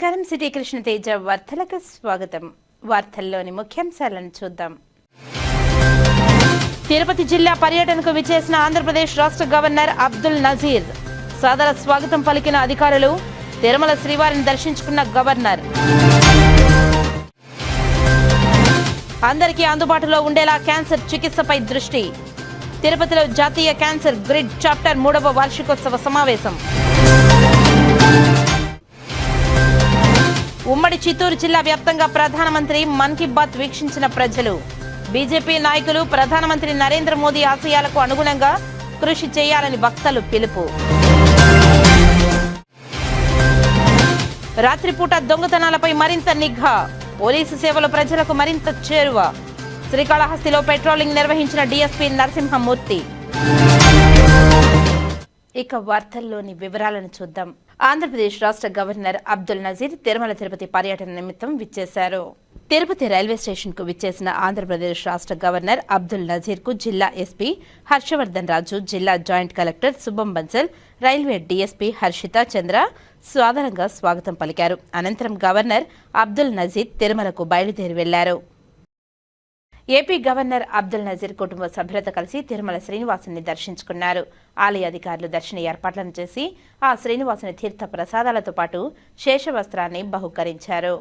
నమస్కారం. సిటీ కృష్ణతేజ వార్తలకు స్వాగతం. వార్తల్లోని ముఖ్యాంశాలను చూద్దాం. తిరుపతి జిల్లా పర్యటనకు విచ్చేసిన ఆంధ్రప్రదేశ్ రాష్ట్ర గవర్నర్ అబ్దుల్ నజీర్ సాదర స్వాగతం పలికిన అధికారులు. తిరుమల శ్రీవారిని దర్శించుకున్న గవర్నర్. అందరికీ అందుబాటులో ఉండేలా క్యాన్సర్ చికిత్సపై దృష్టి. తిరుపతిలో జాతీయ క్యాన్సర్ గ్రిడ్ చాప్టర్ 3వ వార్షికోత్సవ సమావేశం. ఉమ్మడి చిత్తూరు జిల్లా వ్యాప్తంగా ప్రధానమంత్రి మన్ కీ బాత్ వీక్షించిన ప్రజలు. బీజేపీ నాయకులు ప్రధానమంత్రి నరేంద్ర మోదీ ఆశయాలకు అనుగుణంగా కృషి చేయాలని వక్తలు పిలుపు. రాత్రిపూట దొంగతనాలపై మరింత నిఘా. పోలీసు సేవలు ప్రజలకు మరింత చేరువ. శ్రీకాళహస్తిలో పెట్రోలింగ్ నిర్వహించిన డీఎస్పీ నరసింహమూర్తి. ఇక వార్తల్లోని వివరాలను చూద్దాం. ఆంధ్రప్రదేశ్ రాష్ట్ర గవర్నర్ అబ్దుల్ నజీర్ తిరుమల తిరుపతి పర్యటన నిమిత్తం విచ్చేశారు. తిరుపతి రైల్వే స్టేషన్ కు విచ్చేసిన ఆంధ్రప్రదేశ్ రాష్ట్ర గవర్నర్ అబ్దుల్ నజీర్ కు జిల్లా ఎస్పీ హర్షవర్ధన్ రాజు, జిల్లా జాయింట్ కలెక్టర్ శుభం బన్సల్, రైల్వే డీఎస్పీ హర్షిత చంద్ర సాదరంగా స్వాగతం పలికారు. అనంతరం గవర్నర్ అబ్దుల్ నజీర్ తిరుమలకు బయలుదేరి వెళ్లారు. ఏపీ గవర్నర్ అబ్దుల్ నజీర్ కుటుంబ సభ్యులతో కలిసి తిరుమల శ్రీనివాసుని దర్శించుకున్నారు. ఆలయ అధికారులు దర్శన ఏర్పాట్లను చేసి ఆ శ్రీనివాసుని తీర్థ ప్రసాదాలతో పాటు శేషవస్త్రాన్ని బహుకరించారు.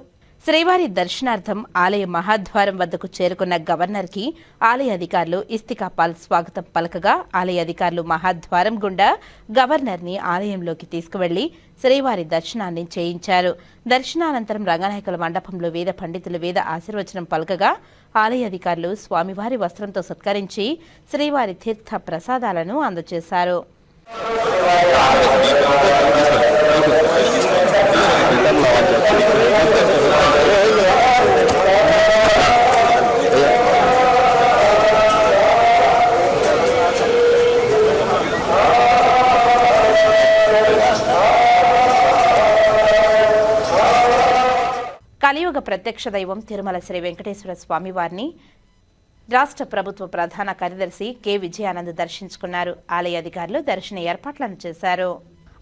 శ్రీవారి దర్శనార్థం ఆలయ మహాద్వారం వద్దకు చేరుకున్న గవర్నర్ కి ఆలయ అధికారులు ఇస్తికాపాల్ స్వాగతం పలకగా ఆలయ అధికారులు మహాద్వారం గుండా గవర్నర్ ని ఆలయంలోకి తీసుకువెళ్లి శ్రీవారి దర్శనాన్ని చేయించారు. దర్శనానంతరం రంగనాయకుల మండపంలో వేద పండితులు వేద ఆశీర్వచనం పలకగా ఆలయ అధికారులు స్వామివారి వస్త్రంతో సత్కరించి శ్రీవారి తీర్థ ప్రసాదాలను అందజేశారు. కలియుగ ప్రత్యక్ష దైవం తిరుమల శ్రీ వెంకటేశ్వర స్వామివారిని రాష్ట్ర ప్రభుత్వ ప్రధాన కార్యదర్శి కె విజయానంద్ దర్శించుకున్నారు. ఆలయ అధికారులు దర్శన ఏర్పాట్లను చేశారు.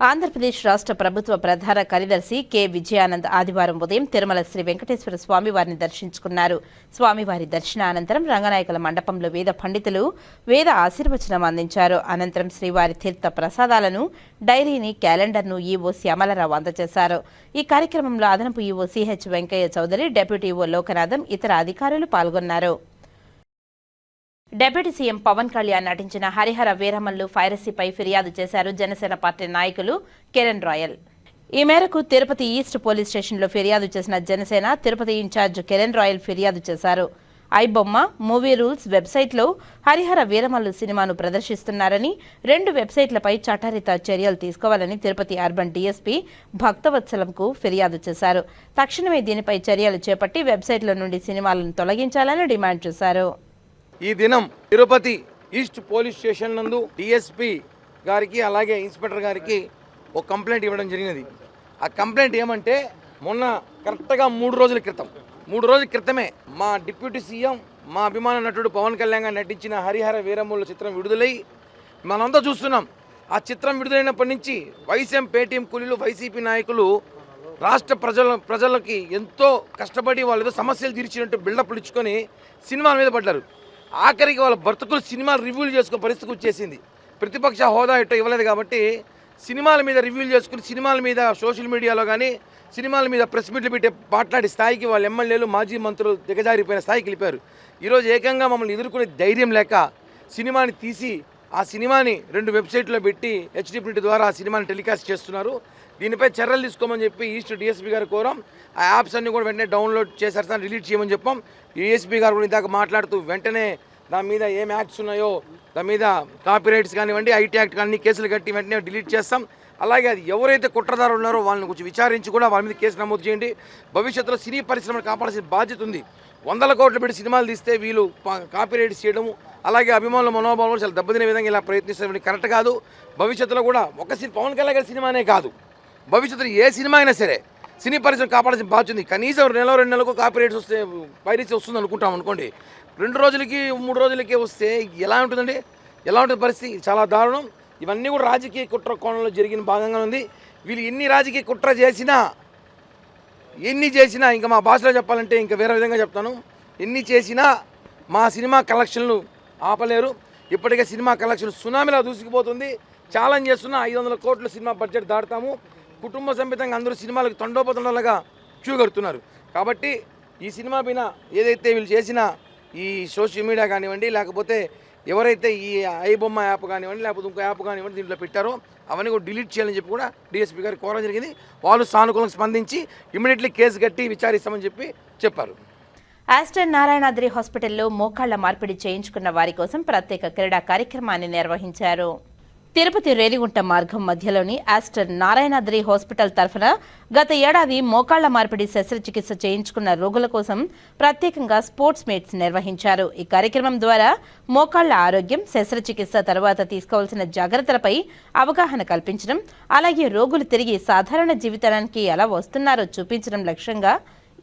ఆంధ్రప్రదేశ్ రాష్ట్ర ప్రభుత్వ ప్రధాన కార్యదర్శి కె విజయానంద్ ఆదివారం ఉదయం తిరుమల శ్రీ వెంకటేశ్వర స్వామివారిని దర్శించుకున్నారు. స్వామివారి దర్శన అనంతరం రంగనాయకుల మండపంలో వేద పండితులు వేద ఆశీర్వచనం అందించారు. అనంతరం శ్రీవారి తీర్థ ప్రసాదాలను, డైరీని, క్యాలెండర్ను ఈవో శ్యామలరావు అందజేశారు. ఈ కార్యక్రమంలో అదనపు EO CH Venkayya Chowdary, deputy EO Lokanatham, ఇతర అధికారులు పాల్గొన్నారు. డిప్యూటీ సీఎం పవన్ కళ్యాణ్ నటించిన హరిహర వీరమల్లు పైరసీపై ఫిర్యాదు చేశారు జనసేన పార్టీ నాయకులు కిరణ్ రాయల్. ఈ మేరకు తిరుపతి ఈస్ట్ పోలీస్ స్టేషన్లో ఫిర్యాదు చేసిన జనసేన తిరుపతి ఇన్ఛార్జ్ కిరణ్ రాయల్ ఫిర్యాదు చేశారు. ఐబొమ్మ, మూవీ రూల్స్ వెబ్సైట్లో హరిహర వీరమల్లు సినిమాను ప్రదర్శిస్తున్నారని, 2 వెబ్సైట్లపై చట్టరీత చర్యలు తీసుకోవాలని తిరుపతి అర్బన్ డీఎస్పీ భక్తవత్సలంకు ఫిర్యాదు చేశారు. తక్షణమే దీనిపై చర్యలు చేపట్టి వెబ్సైట్ల నుండి సినిమాలను తొలగించాలని డిమాండ్ చేశారు. ఈ దినం తిరుపతి ఈస్ట్ పోలీస్ స్టేషన్ నందు డిఎస్పీ గారికి అలాగే ఇన్స్పెక్టర్ గారికి ఒక కంప్లైంట్ ఇవ్వడం జరిగినది. ఆ కంప్లైంట్ ఏమంటే మొన్న కరెక్ట్గా 3 రోజుల క్రితమే మా డిప్యూటీ సీఎం, మా అభిమాన నటుడు పవన్ కళ్యాణ్ గారు నటించిన హరిహర వీరమల్లు చిత్రం విడుదలై మనంతా చూస్తున్నాం. ఆ చిత్రం విడుదలైనప్పటి నుంచి వైసీఎం పేటీఎం కూలీలు, వైసీపీ నాయకులు రాష్ట్ర ప్రజలకి ఎంతో కష్టపడి వాళ్ళు సమస్యలు తీర్చినట్టు బిల్డప్లు ఇచ్చుకొని సినిమాల మీద పడ్డారు. ఆఖరికి వాళ్ళ బ్రతుకులు సినిమాలు రివ్యూలు చేసుకునే పరిస్థితికి వచ్చేసింది. ప్రతిపక్ష హోదా ఇట్లా ఇవ్వలేదు కాబట్టి సినిమాల మీద రివ్యూలు చేసుకుని సినిమాల మీద సోషల్ మీడియాలో కానీ సినిమాల మీద ప్రెస్ మీట్లు పెట్టి మాట్లాడే స్థాయికి వాళ్ళ ఎమ్మెల్యేలు, మాజీ మంత్రులు దిగజారిపోయిన స్థాయికి వెళ్ళిపోయారు. ఈరోజు ఏకంగా మమ్మల్ని ఎదుర్కొనే ధైర్యం లేక సినిమాని తీసి ఆ సినిమాని 2 వెబ్సైట్లో పెట్టి హెచ్డీ ప్రింట్ ద్వారా ఆ సినిమాని టెలికాస్ట్ చేస్తున్నారు. దీనిపై చర్యలు తీసుకోమని చెప్పి ఈస్ట్ డిఎస్పీ గారు కోరాం. ఆ యాప్స్ అన్ని కూడా వెంటనే డౌన్లోడ్ చేసేస్తాను, డిలీట్ చేయమని చెప్పాం. డిఎస్పీ గారు కూడా ఇందాక మాట్లాడుతూ వెంటనే దాని మీద ఏం యాక్ట్స్ ఉన్నాయో దాని మీద కాపీరైట్స్ కానివ్వండి, ఐటీ యాక్ట్ కానీ కేసులు కట్టి వెంటనే డిలీట్ చేస్తాం. అలాగే అది ఎవరైతే కుట్రదారులు ఉన్నారో వాళ్ళని కొంచెం విచారించి కూడా వాళ్ళ మీద కేసు నమోదు చేయండి. భవిష్యత్తులో సినీ పరిశ్రమను కాపాడాల్సిన బాధ్యత ఉంది. 100 కోట్లు పెట్టి సినిమాలు తీస్తే వీళ్ళు కాపీరైట్స్ చేయడము, అలాగే అభిమానుల మనోభావం చాలా దెబ్బతినే విధంగా ఇలా ప్రయత్నిస్తే కరెక్ట్ కాదు. భవిష్యత్తులో కూడా పవన్ కళ్యాణ్ గారి సినిమానే కాదు, భవిష్యత్తులో ఏ సినిమా అయినా సరే సినీ పరిశ్రమ కాపాడాల్సిన బాధ్యత ఉంది. కనీసం 2 నెలలకు కాపీరైట్స్ వస్తే పైరసీ వస్తుంది అనుకుంటాం అనుకోండి, 2 రోజులకి 3 రోజులకి వస్తే ఎలా ఉంటుందండి? ఎలా ఉంటుంది పరిస్థితి? చాలా దారుణం. ఇవన్నీ కూడా రాజకీయ కుట్ర కోణంలో జరిగిన భాగంగా ఉంది. వీళ్ళు ఎన్ని రాజకీయ కుట్ర చేసినా ఎన్ని చేసినా, ఇంకా మా భాషలో చెప్పాలంటే ఇంకా వేరే విధంగా చెప్తాను, ఎన్ని చేసినా మా సినిమా కలెక్షన్లు ఆపలేరు. ఇప్పటికే సినిమా కలెక్షన్ సునామీలా దూసుకుపోతుంది. ఛాలెంజ్ చేస్తున్న 500 కోట్ల సినిమా బడ్జెట్ దాటుతాము. కుటుంబ సమేతంగా అందరూ సినిమాలకు తండోపతండాలుగా క్యూ కడుతున్నారు. కాబట్టి ఈ సినిమా పైన ఏదైతే వీళ్ళు చేసిన ఈ సోషల్ మీడియా కానివ్వండి, లేకపోతే ఎవరైతే ఈ ఐబొమ్మ యాప్ కానివ్వండి, లేకపోతే ఇంకో యాప్ కానివ్వండి దీంట్లో పెట్టారో అవన్నీ కూడా డిలీట్ చేయాలని చెప్పి కూడా డిఎస్పీ గారికి కోరడం జరిగింది. వాళ్ళు సానుకూలంగా స్పందించి ఇమ్మీడియట్లీ కేసు కట్టి విచారిస్తామని చెప్పారు. ఆస్టర్ నారాయణాద్రి హాస్పిటల్లో మోకాళ్ల మార్పిడి చేయించుకున్న వారి కోసం ప్రత్యేక క్రీడా కార్యక్రమాన్ని నిర్వహించారు. తిరుపతి రేణిగుంట మార్గం మధ్యలోని ఆస్టర్ నారాయణాద్రి హాస్పిటల్ తరఫున గత ఏడాది మోకాళ్ల మార్పిడి శస్త్రచికిత్స చేయించుకున్న రోగుల కోసం ప్రత్యేకంగా స్పోర్ట్స్ మీట్స్ నిర్వహించారు. ఈ కార్యక్రమం ద్వారా మోకాళ్ల ఆరోగ్యం, శస్త్రచికిత్స తర్వాత తీసుకోవాల్సిన జాగ్రత్తలపై అవగాహన కల్పించడం, అలాగే రోగులు తిరిగి సాధారణ జీవితానికి ఎలా వస్తున్నారో చూపించడం లక్ష్యంగా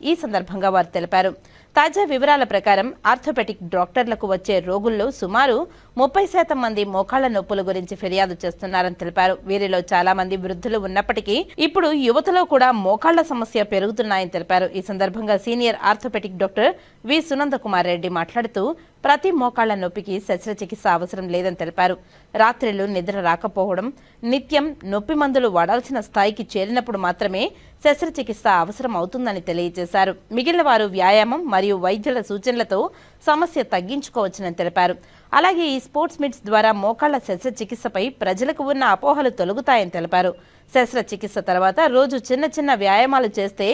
ఈ సందర్భంగా వారు తెలిపారు. తాజా వివరాల ప్రకారం ఆర్థోపెటిక్ డాక్టర్లకు వచ్చే రోగుల్లో సుమారు 30% మంది మోకాళ్ల నొప్పుల గురించి ఫిర్యాదు చేస్తున్నారని తెలిపారు. వీరిలో చాలా మంది వృద్ధులు ఉన్నప్పటికీ ఇప్పుడు యువతలో కూడా మోకాళ్ల సమస్య పెరుగుతున్నాయని తెలిపారు. ఈ సందర్భంగా senior orthopaedic doctor V Sunanda Kumar Reddy మాట్లాడుతూ ప్రతి మోకాళ్ల నొప్పికి శస్త్రచికిత్స అవసరం లేదని తెలిపారు. రాత్రిళ్లు నిద్ర రాకపోవడం, నిత్యం నొప్పి మందులు వాడాల్సిన స్థాయికి చేరినప్పుడు మాత్రమే శస్త్రచికిత్స అవసరం అవుతుందని తెలియజేశారు. మిగిలిన వారు వ్యాయామం మరియు వైద్యుల సూచనలతో సమస్య తగ్గించుకోవచ్చునని తెలిపారు. అలాగే ఈ స్పోర్ట్స్ మీట్స్ ద్వారా మోకాళ్ల శస్త్రచికిత్సపై ప్రజలకు ఉన్న అపోహలు తొలగుతాయని తెలిపారు. శస్త్రచికిత్స తర్వాత రోజు చిన్న చిన్న వ్యాయామాలు చేస్తే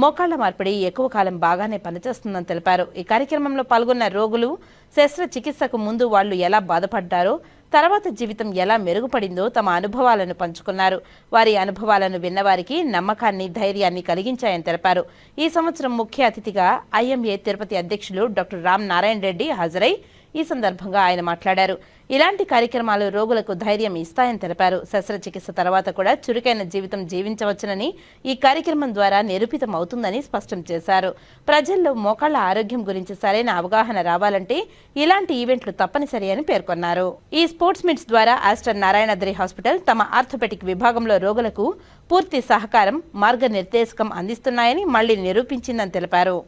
మోకాళ్ల మార్పిడి ఎక్కువ కాలం బాగానే పనిచేస్తుందని తెలిపారు. ఈ కార్యక్రమంలో పాల్గొన్న రోగులు శస్త్రచికిత్సకు ముందు వాళ్లు ఎలా బాధపడ్డారో, తర్వాత జీవితం ఎలా మెరుగుపడిందో తమ అనుభవాలను పంచుకున్నారు. వారి అనుభవాలను విన్నవారికి నమ్మకాన్ని, ధైర్యాన్ని కలిగించాయని తెలిపారు. ఈ సంవత్సరం ముఖ్య అతిథిగా ఐఎంఏ తిరుపతి అధ్యక్షులు డాక్టర్ రామ్ నారాయణ రెడ్డి హాజరై ఈ సందర్భంగా ఆయన మాట్లాడారు. ఇలాంటి కార్యక్రమాలు రోగులకు ధైర్యం ఇస్తాయని తెలిపారు. శస్త్రచికిత్స తర్వాత కూడా చురుకైన జీవితం జీవించవచ్చునని ఈ కార్యక్రమం ద్వారా నిరూపితం అవుతుందని స్పష్టం చేశారు. ప్రజల్లో మోకాళ్ల ఆరోగ్యం గురించి సరైన అవగాహన రావాలంటే ఇలాంటి ఈవెంట్లు తప్పనిసరి అని పేర్కొన్నారు. ఈ స్పోర్ట్స్ మీట్స్ ద్వారా ఆస్టర్ నారాయణాద్రి హాస్పిటల్ తమ ఆర్థోపెటిక్ విభాగంలో రోగులకు పూర్తి సహకారం, మార్గనిర్దేశకం అందిస్తున్నాయని మళ్లీ నిరూపించిందని తెలిపారు.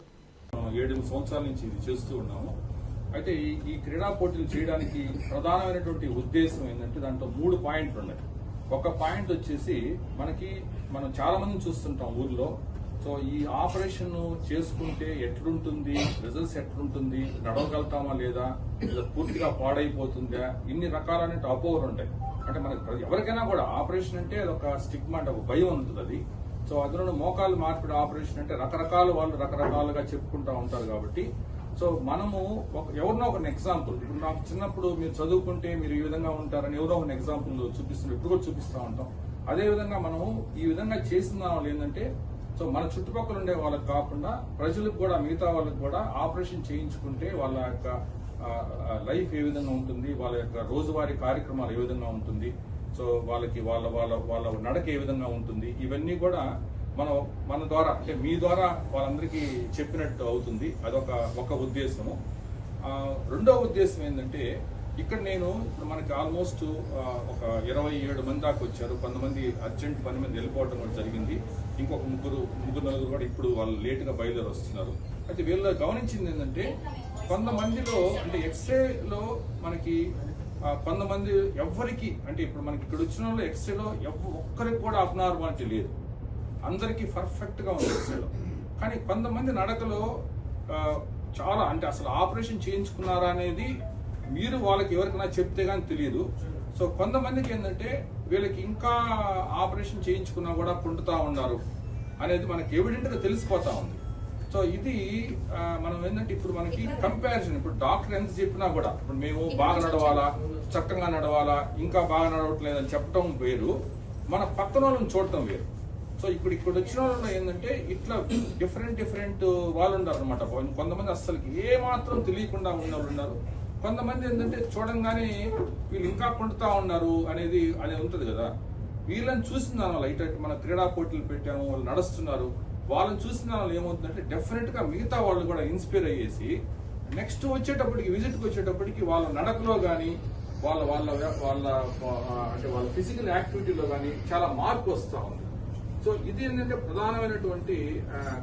7 సంవత్సరాల నుంచి ఇది చేస్తూ ఉన్నాము. అయితే ఈ క్రీడా పోటీలు చేయడానికి ప్రధానమైనటువంటి ఉద్దేశం ఏంటంటే దాంట్లో 3 పాయింట్లు ఉన్నాయి. ఒక పాయింట్ వచ్చేసి మనం చాలా మందిని చూస్తుంటాం ఊర్లో. సో ఈ ఆపరేషన్ చేసుకుంటే ఎట్లుంటుంది, రిజల్ట్స్ ఎట్లుంటుంది, నడవగలుగుతామా లేదా పూర్తిగా పాడైపోతుందా, ఇన్ని రకాలైన అపోహలు ఉంటాయి. అంటే మనకి ఎవరికైనా కూడా ఆపరేషన్ అంటే అదొక స్టిగ్మా, అంటే ఒక భయం ఉంటుంది అది. సో అందులో మోకాలు మార్పిడి ఆపరేషన్ అంటే వాళ్ళు రకరకాలుగా చెప్పుకుంటా ఉంటారు. కాబట్టి సో మనము ఎవరినో ఒక ఎగ్జాంపుల్, ఇప్పుడు నాకు చిన్నప్పుడు మీరు చదువుకుంటే మీరు ఈ విధంగా ఉంటారని ఎవరో ఒక ఎగ్జాంపుల్ చూపిస్తున్నాం, ఇప్పుడు కూడా చూపిస్తూ ఉంటాం. అదే విధంగా మనము ఈ విధంగా చేసిన వాళ్ళు ఏంటంటే, సో మన చుట్టుపక్కల ఉండే వాళ్ళకి కాకుండా ప్రజలకు కూడా, మిగతా వాళ్ళకి కూడా ఆపరేషన్ చేయించుకుంటే వాళ్ళ యొక్క లైఫ్ ఏ విధంగా ఉంటుంది, వాళ్ళ యొక్క రోజువారీ కార్యక్రమాలు ఏ విధంగా ఉంటుంది, సో వాళ్ళకి వాళ్ళ వాళ్ళ వాళ్ళ నడక ఏ విధంగా ఉంటుంది, ఇవన్నీ కూడా మన ద్వారా, అంటే మీ ద్వారా వాళ్ళందరికీ చెప్పినట్టు అవుతుంది. అదొక ఉద్దేశము. రెండో ఉద్దేశం ఏంటంటే, ఇక్కడ ఇప్పుడు మనకి ఆల్మోస్ట్ ఒక 27 మంది దాకా వచ్చారు. కొంతమంది అర్జెంట్ పని మీద వెళ్ళిపోవడం కూడా జరిగింది. ఇంకొక ముగ్గురు నలుగురు కూడా ఇప్పుడు వాళ్ళు లేటుగా బయలుదేరి వస్తున్నారు. అయితే వీళ్ళు గమనించింది ఏంటంటే, కొంతమందిలో అంటే ఎక్స్రేలో మనకి కొంతమంది ఎవ్వరికి, అంటే ఇప్పుడు మనకి ఇక్కడ వచ్చిన వాళ్ళు ఎక్స్రేలో ఒక్కరికి కూడా అబ్నార్మాలిటీ లేదు, అందరికీ పర్ఫెక్ట్ గా ఉంది ఎక్స్రేలో. కానీ కొంతమంది నడకలో చాలా, అంటే అసలు ఆపరేషన్ చేయించుకున్నారా అనేది మీరు వాళ్ళకి ఎవరికైనా చెప్తే కానీ తెలియదు. సో కొంతమందికి ఏంటంటే వీళ్ళకి ఇంకా ఆపరేషన్ చేయించుకున్నా కూడా కుంటుతా ఉన్నారు అనేది మనకి ఎవిడెంట్ గా తెలిసిపోతా ఉంది. సో ఇది మనం ఏంటంటే ఇప్పుడు మనకి కంపారిజన్, ఇప్పుడు డాక్టర్ ఎంత చెప్పినా కూడా, ఇప్పుడు మేము బాగా నడవాలా, చక్కగా నడవాలా, ఇంకా బాగా నడవట్లేదని చెప్పడం వేరు, మన పక్కన వాళ్ళని చూడటం వేరు. సో ఇక్కడ వచ్చిన వాళ్ళు ఏంటంటే ఇట్లా డిఫరెంట్ వాళ్ళు ఉన్నారు అనమాట. కొంతమంది అస్సలకి ఏ మాత్రం తెలియకుండా ఉన్న వాళ్ళు ఉన్నారు. కొంతమంది ఏంటంటే చూడంగానే వీళ్ళు ఇంకా కుంటుతా ఉన్నారు అనేది ఉంటుంది కదా. వీళ్ళని చూసిన దానివల్ల ఇటు మన క్రీడా పోటీలు పెట్టాము, వాళ్ళు నడుస్తున్నారు, వాళ్ళని చూసిన దానివల్ల ఏమవుతుందంటే డెఫినెట్ గా మిగతా వాళ్ళు కూడా ఇన్స్పైర్ అయ్యేసి నెక్స్ట్ విజిట్కి వచ్చేటప్పటికి వాళ్ళ నడకలో కానీ వాళ్ళ ఫిజికల్ యాక్టివిటీలో కానీ చాలా మార్పు వస్తూ ఉంది. సో ఇది ఏంటంటే ప్రధానమైనటువంటి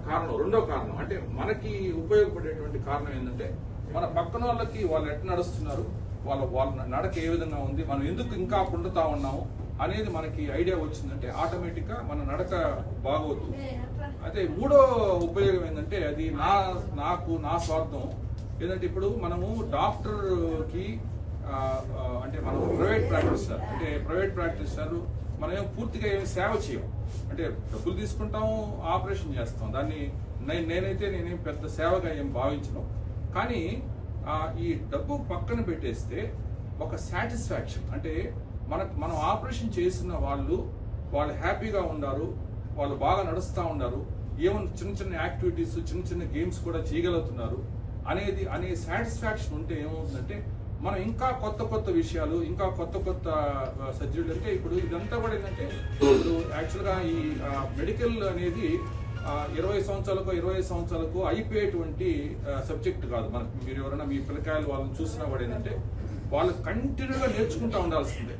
కారణం. రెండో కారణం అంటే మనకి ఉపయోగపడేటువంటి కారణం ఏంటంటే మన పక్కన వాళ్ళకి వాళ్ళు ఎట్లా నడుస్తున్నారు, వాళ్ళ నడక ఏ విధంగా ఉంది, మనం ఎందుకు ఇంకా పొందుతా ఉన్నాము అనేది మనకి ఐడియా వచ్చిందంటే ఆటోమేటిక్ గా మన నడక బాగోద్దు. అయితే మూడో ఉపయోగం ఏంటంటే అది నా స్వార్థం ఏంటంటే ఇప్పుడు మనము డాక్టర్ కి అంటే మనం ప్రైవేట్ ప్రాక్టీషనర్ మనం పూర్తిగా ఏమి సేవ చేయం. అంటే డబ్బులు తీసుకుంటాము, ఆపరేషన్ చేస్తాం. దాన్ని నేనేం పెద్ద సేవగా ఏం భావించను. కానీ ఈ డబ్బు పక్కన పెట్టేస్తే ఒక సాటిస్ఫాక్షన్ అంటే మనం ఆపరేషన్ చేసిన వాళ్ళు హ్యాపీగా ఉన్నారు, వాళ్ళు బాగా నడుస్తూ ఉన్నారు, ఏమన్నా చిన్న యాక్టివిటీస్ చిన్న గేమ్స్ కూడా చేయగలుగుతున్నారు అనే సాటిస్ఫాక్షన్ ఉంటే ఏమవుతుందంటే మనం ఇంకా కొత్త విషయాలు, ఇంకా కొత్త సర్జరీలు. అంటే ఇప్పుడు ఇదంతా కూడా ఏంటంటే ఇప్పుడు యాక్చువల్గా ఈ మెడికల్ అనేది 20 సంవత్సరాలకు అయిపోయేటువంటి సబ్జెక్ట్ కాదు. మీరు ఎవరైనా మీ పిల్లకాయలు వాళ్ళని చూసినా కూడా ఏంటంటే వాళ్ళు కంటిన్యూగా నేర్చుకుంటూ ఉండాల్సిందే.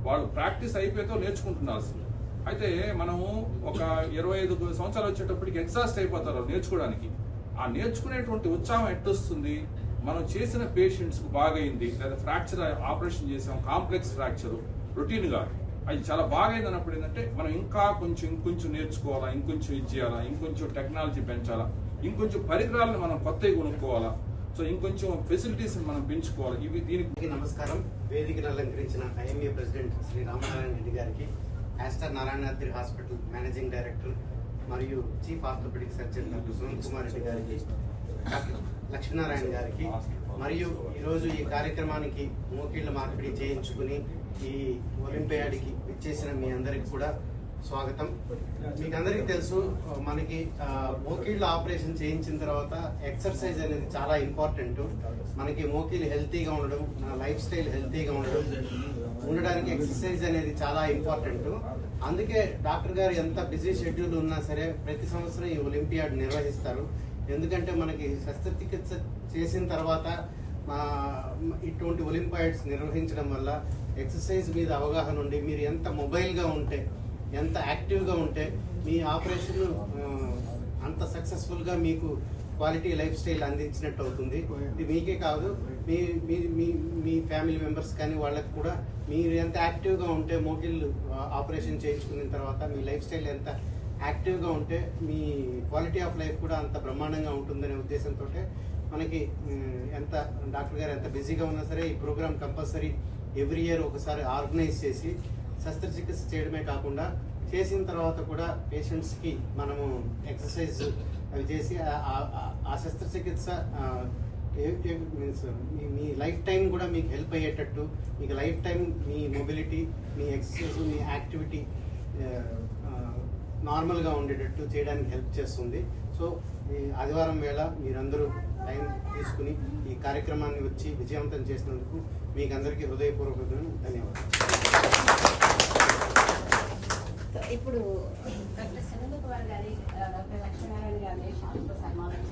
వాళ్ళు ప్రాక్టీస్ అయిపోయేతో నేర్చుకుంటుండాల్సిందే. అయితే మనము ఒక 25 సంవత్సరాలు వచ్చేటప్పటికి ఎగ్జాస్ట్ అయిపోతారు నేర్చుకోవడానికి. ఆ నేర్చుకునేటువంటి ఉత్సాహం ఎట్టొస్తుంది, మనం చేసిన పేషెంట్స్ కు బాగైంది, లేదా ఫ్రాక్చర్ ఆపరేషన్ చేసాం, కాంప్లెక్స్ ఫ్రాక్చర్ రొటీన్ గా అది చాలా బాగైంది అన్నప్పుడు ఏంటంటే మనం ఇంకా ఇంకొంచెం నేర్చుకోవాలా, ఇంకొంచెం ఇది చేయాలా, ఇంకొంచెం టెక్నాలజీ పెంచాలా, ఇంకొంచెం పరికరాలను మనం కొత్తవి కొనుక్కోవాలా, సో ఇంకొంచెం ఫెసిలిటీస్ మనం పెంచుకోవాలి. ఇవి దీనికి నమస్కారం. వేదికను అలంకరించిన ఐఎంఏ ప్రెసిడెంట్ శ్రీ రామనారాయణ రెడ్డి గారికి, Aster Narayanadri hospital managing director మరియు chief orthopaedic surgeon doctor Sunil Kumar Reddy గారికి, డాక్టర్ లక్ష్మీనారాయణ గారికి, మరియు ఈరోజు ఈ కార్యక్రమానికి మోకీళ్ల మార్పిడి చేయించుకుని ఈ ఒలింపియాడ్కి ఇచ్చేసిన మీ అందరికి కూడా స్వాగతం. మీకు అందరికీ తెలుసు, మనకి మోకీళ్ళ ఆపరేషన్ చేయించిన తర్వాత ఎక్సర్సైజ్ అనేది చాలా ఇంపార్టెంట్. మనకి మోకీలు హెల్తీగా ఉండడం, లైఫ్ స్టైల్ హెల్తీగా ఉండడానికి ఎక్సర్సైజ్ అనేది చాలా ఇంపార్టెంట్. అందుకే డాక్టర్ గారు ఎంత బిజీ షెడ్యూల్ ఉన్నా సరే ప్రతి సంవత్సరం ఈ ఒలింపియాడ్ నిర్వహిస్తారు. ఎందుకంటే మనకి శస్త్రచికిత్స చేసిన తర్వాత ఇటువంటి ఒలింపియాడ్స్ నిర్వహించడం వల్ల ఎక్సర్సైజ్ మీద అవగాహన ఉండి మీరు ఎంత మొబైల్గా ఉంటే, ఎంత యాక్టివ్గా ఉంటే మీ ఆపరేషన్ అంత సక్సెస్ఫుల్గా మీకు క్వాలిటీ లైఫ్ స్టైల్ అందించినట్టు అవుతుంది. ఇది మీకే కాదు, మీ ఫ్యామిలీ మెంబర్స్ కానీ వాళ్ళకి కూడా మీరు ఎంత యాక్టివ్గా ఉంటే, మోకిళ్ళు ఆపరేషన్ చేయించుకున్న తర్వాత మీ లైఫ్ స్టైల్ ఎంత యాక్టివ్గా ఉంటే మీ క్వాలిటీ ఆఫ్ లైఫ్ కూడా అంత బ్రహ్మాండంగా ఉంటుందనే ఉద్దేశంతో మనకి ఎంత డాక్టర్ గారు ఎంత బిజీగా ఉన్నా సరే ఈ ప్రోగ్రామ్ కంపల్సరీ ఎవ్రీ ఇయర్ ఒకసారి ఆర్గనైజ్ చేసి శస్త్రచికిత్స చేయడమే కాకుండా చేసిన తర్వాత కూడా పేషెంట్స్కి మనము ఎక్సర్సైజ్ అవి చేసి ఆ శస్త్రచికిత్స మీన్స్ మీ లైఫ్ టైం కూడా మీకు హెల్ప్ అయ్యేటట్టు, మీకు లైఫ్ టైం మీ మొబిలిటీ, మీ ఎక్సర్సైజ్, మీ యాక్టివిటీ నార్మల్గా ఉండేటట్టు చేయడానికి హెల్ప్ చేస్తుంది. సో ఈ ఆదివారం వేళ మీరందరూ టైం తీసుకుని ఈ కార్యక్రమాన్ని వచ్చి విజయవంతం చేసినందుకు మీకు అందరికీ హృదయపూర్వకమైన ధన్యవాదాలు. ఇప్పుడు డాక్టర్ సునీల్ కుమార్ గారి, డాక్టర్ లక్ష్మీనారాయణ గారి శాంతితో సన్మానం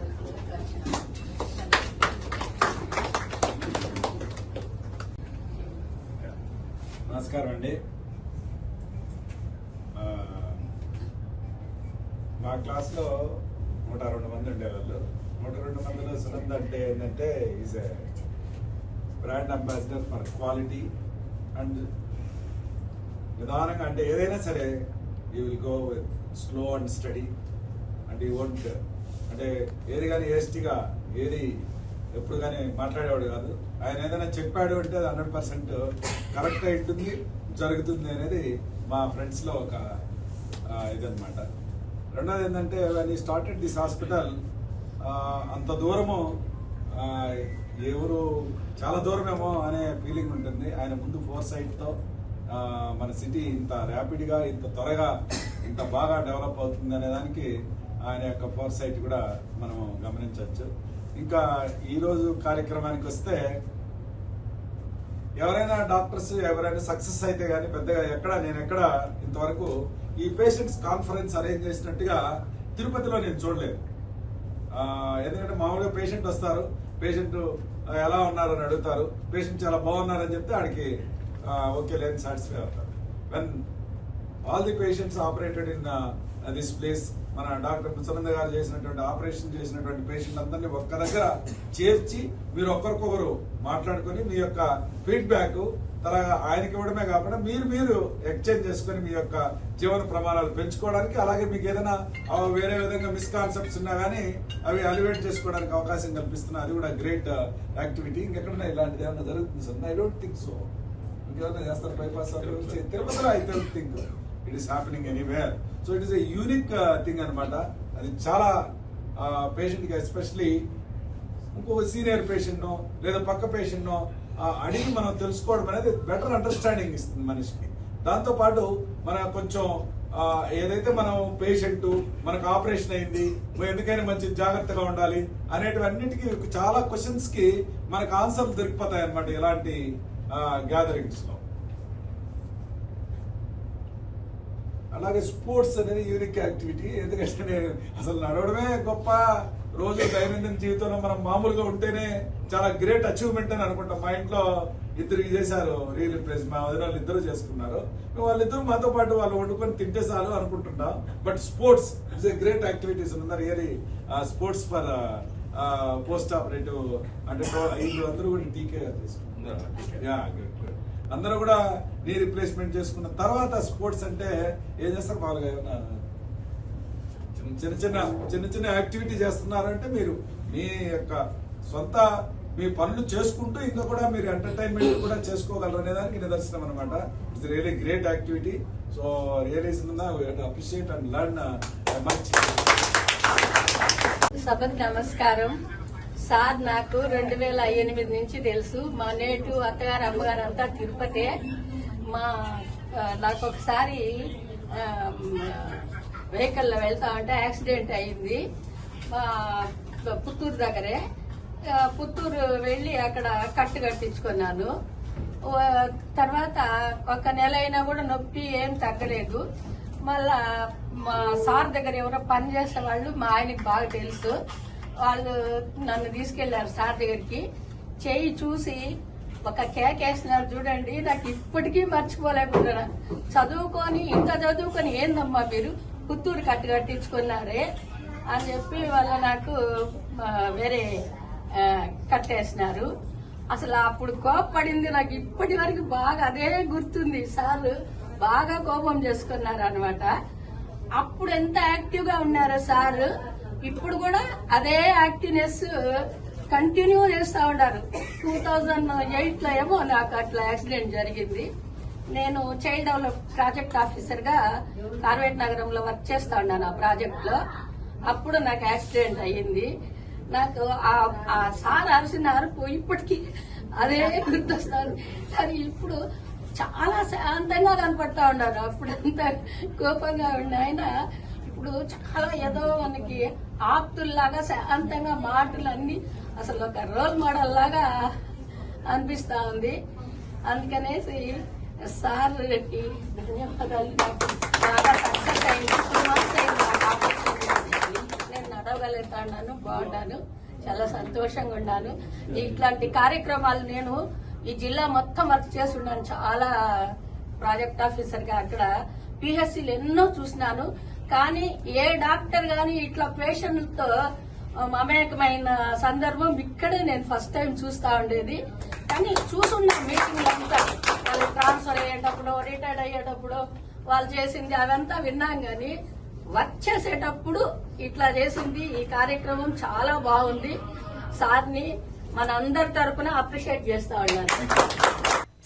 నమస్కారం అండి. మా క్లాస్లో 102 మంది ఉండేవాళ్ళు. 102 మందిలో సునంద్ అంటే ఏంటంటే is a brand ambassador for quality and నిదానంగా, అంటే ఏదైనా సరే you will go with slow and study and you won't, అంటే ఏది కానీ ఏస్టీగా ఏది ఎప్పుడు కానీ మాట్లాడేవాడు కాదు. ఆయన ఏదైనా చెప్పాడు అంటే అది 100% కరెక్ట్ ఉంటుంది, జరుగుతుంది అనేది మా ఫ్రెండ్స్లో ఒక ఇదనమాట. రెండోది ఏంటంటే వెన్ ఈ స్టార్టెడ్ దిస్ హాస్పిటల్, అంత దూరము ఎవరు చాలా దూరమేమో అనే ఫీలింగ్ ఉంటుంది. ఆయన ముందు ఫోర్సైట్తో మన సిటీ ఇంత ర్యాపిడ్గా, ఇంత త్వరగా, ఇంత బాగా డెవలప్ అవుతుంది అనే దానికి ఆయన యొక్క ఫోర్సైట్ కూడా మనం గమనించవచ్చు. ఇంకా ఈరోజు కార్యక్రమానికి వస్తే ఎవరైనా డాక్టర్స్ ఎవరైనా సక్సెస్ అయితే కానీ పెద్దగా నేను ఎక్కడ ఇంతవరకు ఈ పేషెంట్స్ కాన్ఫరెన్స్ అరేంజ్ చేసినట్టుగా తిరుపతిలో నేను చూడలేదు. ఎందుకంటే మామూలుగా పేషెంట్ వస్తారు, పేషెంట్ ఎలా ఉన్నారని అడుగుతారు, పేషెంట్ చాలా బాగున్నారని చెప్తే ఆడికి ఓకే లేని సాటిస్ఫై అవుతారు. When all the patients operated in this place. మన డాక్టర్ సునంద గారు చేసినటువంటి ఆపరేషన్ చేసినటువంటి పేషెంట్ అందరినీ ఒక్క దగ్గర చేర్చి మీరు ఒకరికొకరు మాట్లాడుకొని మీ యొక్క ఫీడ్బ్యాక్ తర్వాత ఆయనకి ఇవ్వడమే కాకుండా మీరు ఎక్స్చేంజ్ చేసుకొని మీ యొక్క జీవన ప్రమాణాలు పెంచుకోవడానికి, అలాగే మీకు ఏదైనా వేరే విధంగా మిస్కాన్సెప్ట్స్ ఉన్నా కానీ అవి అలివేట్ చేసుకోవడానికి అవకాశం కల్పిస్తున్నా. అది కూడా గ్రేట్ యాక్టివిటీ. ఇంకెక్కడైనా ఇలాంటిది ఏమైనా జరుగుతుంది sir? I don't think so. ఇంకేమైనా చేస్తారు బైపాస్ తిరుపతిలో? I don't think it is happening anywhere. So it is a unique thing అనమాట. అది చాలా పేషెంట్కి ఎస్పెషలీ ఇంకో సీనియర్ పేషెంట్నో లేదా పక్క పేషెంట్నో అడిగి మనం తెలుసుకోవడం అనేది బెటర్ అండర్స్టాండింగ్ ఇస్తుంది మనిషికి. దాంతోపాటు మన కొంచెం ఏదైతే మనం పేషెంట్ మనకు ఆపరేషన్ అయింది, ఎందుకైనా మంచి జాగ్రత్తగా ఉండాలి అనేటివన్నిటికీ చాలా క్వశ్చన్స్ కి మనకు ఆన్సర్లు దొరికిపోతాయి అనమాట ఇలాంటి గ్యాదరింగ్స్ లో. అలాగే స్పోర్ట్స్ అనేది యూనిక్ యాక్టివిటీ. ఎందుకంటే నేను అసలు నడవడమే గొప్ప, రోజు దైనందిన జీవితంలో మనం మామూలుగా ఉంటేనే చాలా గ్రేట్ అచీవ్మెంట్ అని అనుకుంటాం. మా ఇంట్లో ఇద్దరు చేశారు రీప్లేస్, మా వదినాలు ఇద్దరు చేసుకున్నారు. వాళ్ళిద్దరు మాతో పాటు వాళ్ళు వండుకొని తింటే చాలు అనుకుంటున్నాం. But sports it's a great activities ఉన్నారు really. Sports for post operative అంటే వీళ్ళు అందరూ కూడా టీకే తీసుకున్నారు. అందరూ కూడా నీ రీప్లేస్మెంట్ చేసుకున్న తర్వాత స్పోర్ట్స్ అంటే ఏం చేస్తారు? మామూలుగా ఏమన్నా చిన్న చిన్న యాక్టివిటీ చేస్తున్నారంటే మీరు మీ యొక్క సొంత మీ పనులు చేసుకుంటూ ఇంకా కూడా మీరు ఎంటర్టైన్మెంట్ కూడా చేసుకోగలరు అనేదానికి నిదర్శనం అనమాట. It's really great activity. So really appreciate and learn much. సభకు నమస్కారం. సార్ నాకు 2008 నుంచి తెలుసు. మా నేటు అత్తగారు అమ్మగారు అంతా తిరుపతే. నాకు ఒకసారి వెహికల్లో వెళ్తా ఉంటే యాక్సిడెంట్ అయింది మా పుత్తూరు దగ్గరే. పుత్తూరు వెళ్ళి అక్కడ కట్టు కట్టించుకున్నాను. తర్వాత ఒక నెల అయినా కూడా నొప్పి ఏం తగ్గలేదు. మళ్ళా మా సార్ దగ్గర ఎవరో పని చేసే వాళ్ళు మా ఆయనకి బాగా తెలుసు. వాళ్ళు నన్ను తీసుకెళ్లారు సార్ దగ్గరికి. చేయి చూసి ఒక కేకేస్తున్నారు చూడండి. నాకు ఇప్పటికీ మర్చిపోలేకుండా, చదువుకొని ఇంత చదువుకొని ఏందమ్మా మీరు పుత్తూరు కట్టు కట్టించుకున్నారే అని చెప్పి వాళ్ళ నాకు వేరే కట్టేసినారు. అసలు అప్పుడు కోపపడింది నాకు ఇప్పటి వరకు బాగా అదే గుర్తుంది. సార్ బాగా కోపం చేసుకున్నారు అనమాట. అప్పుడు ఎంత యాక్టివ్ గా ఉన్నారో సార్, ఇప్పుడు కూడా అదే యాక్టివ్నెస్ కంటిన్యూ చేస్తా ఉన్నారు. 2008లో ఏమో నాకు అట్లా యాక్సిడెంట్ జరిగింది. నేను చైల్డ్ డెవలప్ ప్రాజెక్ట్ ఆఫీసర్ గా కార్వేట్ నగరంలో వర్క్ చేస్తా ఉన్నాను ఆ ప్రాజెక్ట్ లో. అప్పుడు నాకు యాక్సిడెంట్ అయ్యింది. నాకు ఆ సార్ అరిసిన అరుపు ఇప్పటికీ అదే గుర్తొస్తాను. కానీ ఇప్పుడు చాలా శాంతంగా కనపడతా ఉన్నారు. అప్పుడు అంత కోపంగా ఉండి ఆయన ఇప్పుడు చాలా ఏదో మనకి ఆప్తుల్లాగా శాంతంగా మాటలు అన్ని అసలు ఒక రోల్ మోడల్ లాగా అనిపిస్తా ఉంది. అందుకనేసి సార్కి ధన్యవాదాలు. నాకు బాగా సక్సెస్ అయింది. 2 months అయింది నాకు ఆపరేషన్. నేను నడవగలుగుతాను, బాగున్నాను, చాలా సంతోషంగా ఉన్నాను. ఇట్లాంటి కార్యక్రమాలు నేను ఈ జిల్లా మొత్తం వర్క్ చేస్తున్నాను. చాలా ప్రాజెక్ట్ ఆఫీసర్ గా అక్కడ పిహెచ్సిలు ఎన్నో చూసినాను. కానీ ఏ డాక్టర్ గాని ఇట్లా పేషెంట్ తో మమేకమైన సందర్భం ఇక్కడే నేను ఫస్ట్ టైం చూస్తా ఉండేది. కానీ చూసున్నా మీటింగ్లు అంతా వాళ్ళు ట్రాన్స్ఫర్ అయ్యేటప్పుడు, రిటైర్డ్ అయ్యేటప్పుడు వాళ్ళు చేసింది అవంతా విన్నాం. కానీ వర్క్ చేసేటప్పుడు ఇట్లా చేసింది ఈ కార్యక్రమం చాలా బాగుంది. సార్ని మన అందరి తరపున అప్రిషియేట్ చేస్తా ఉన్నారు.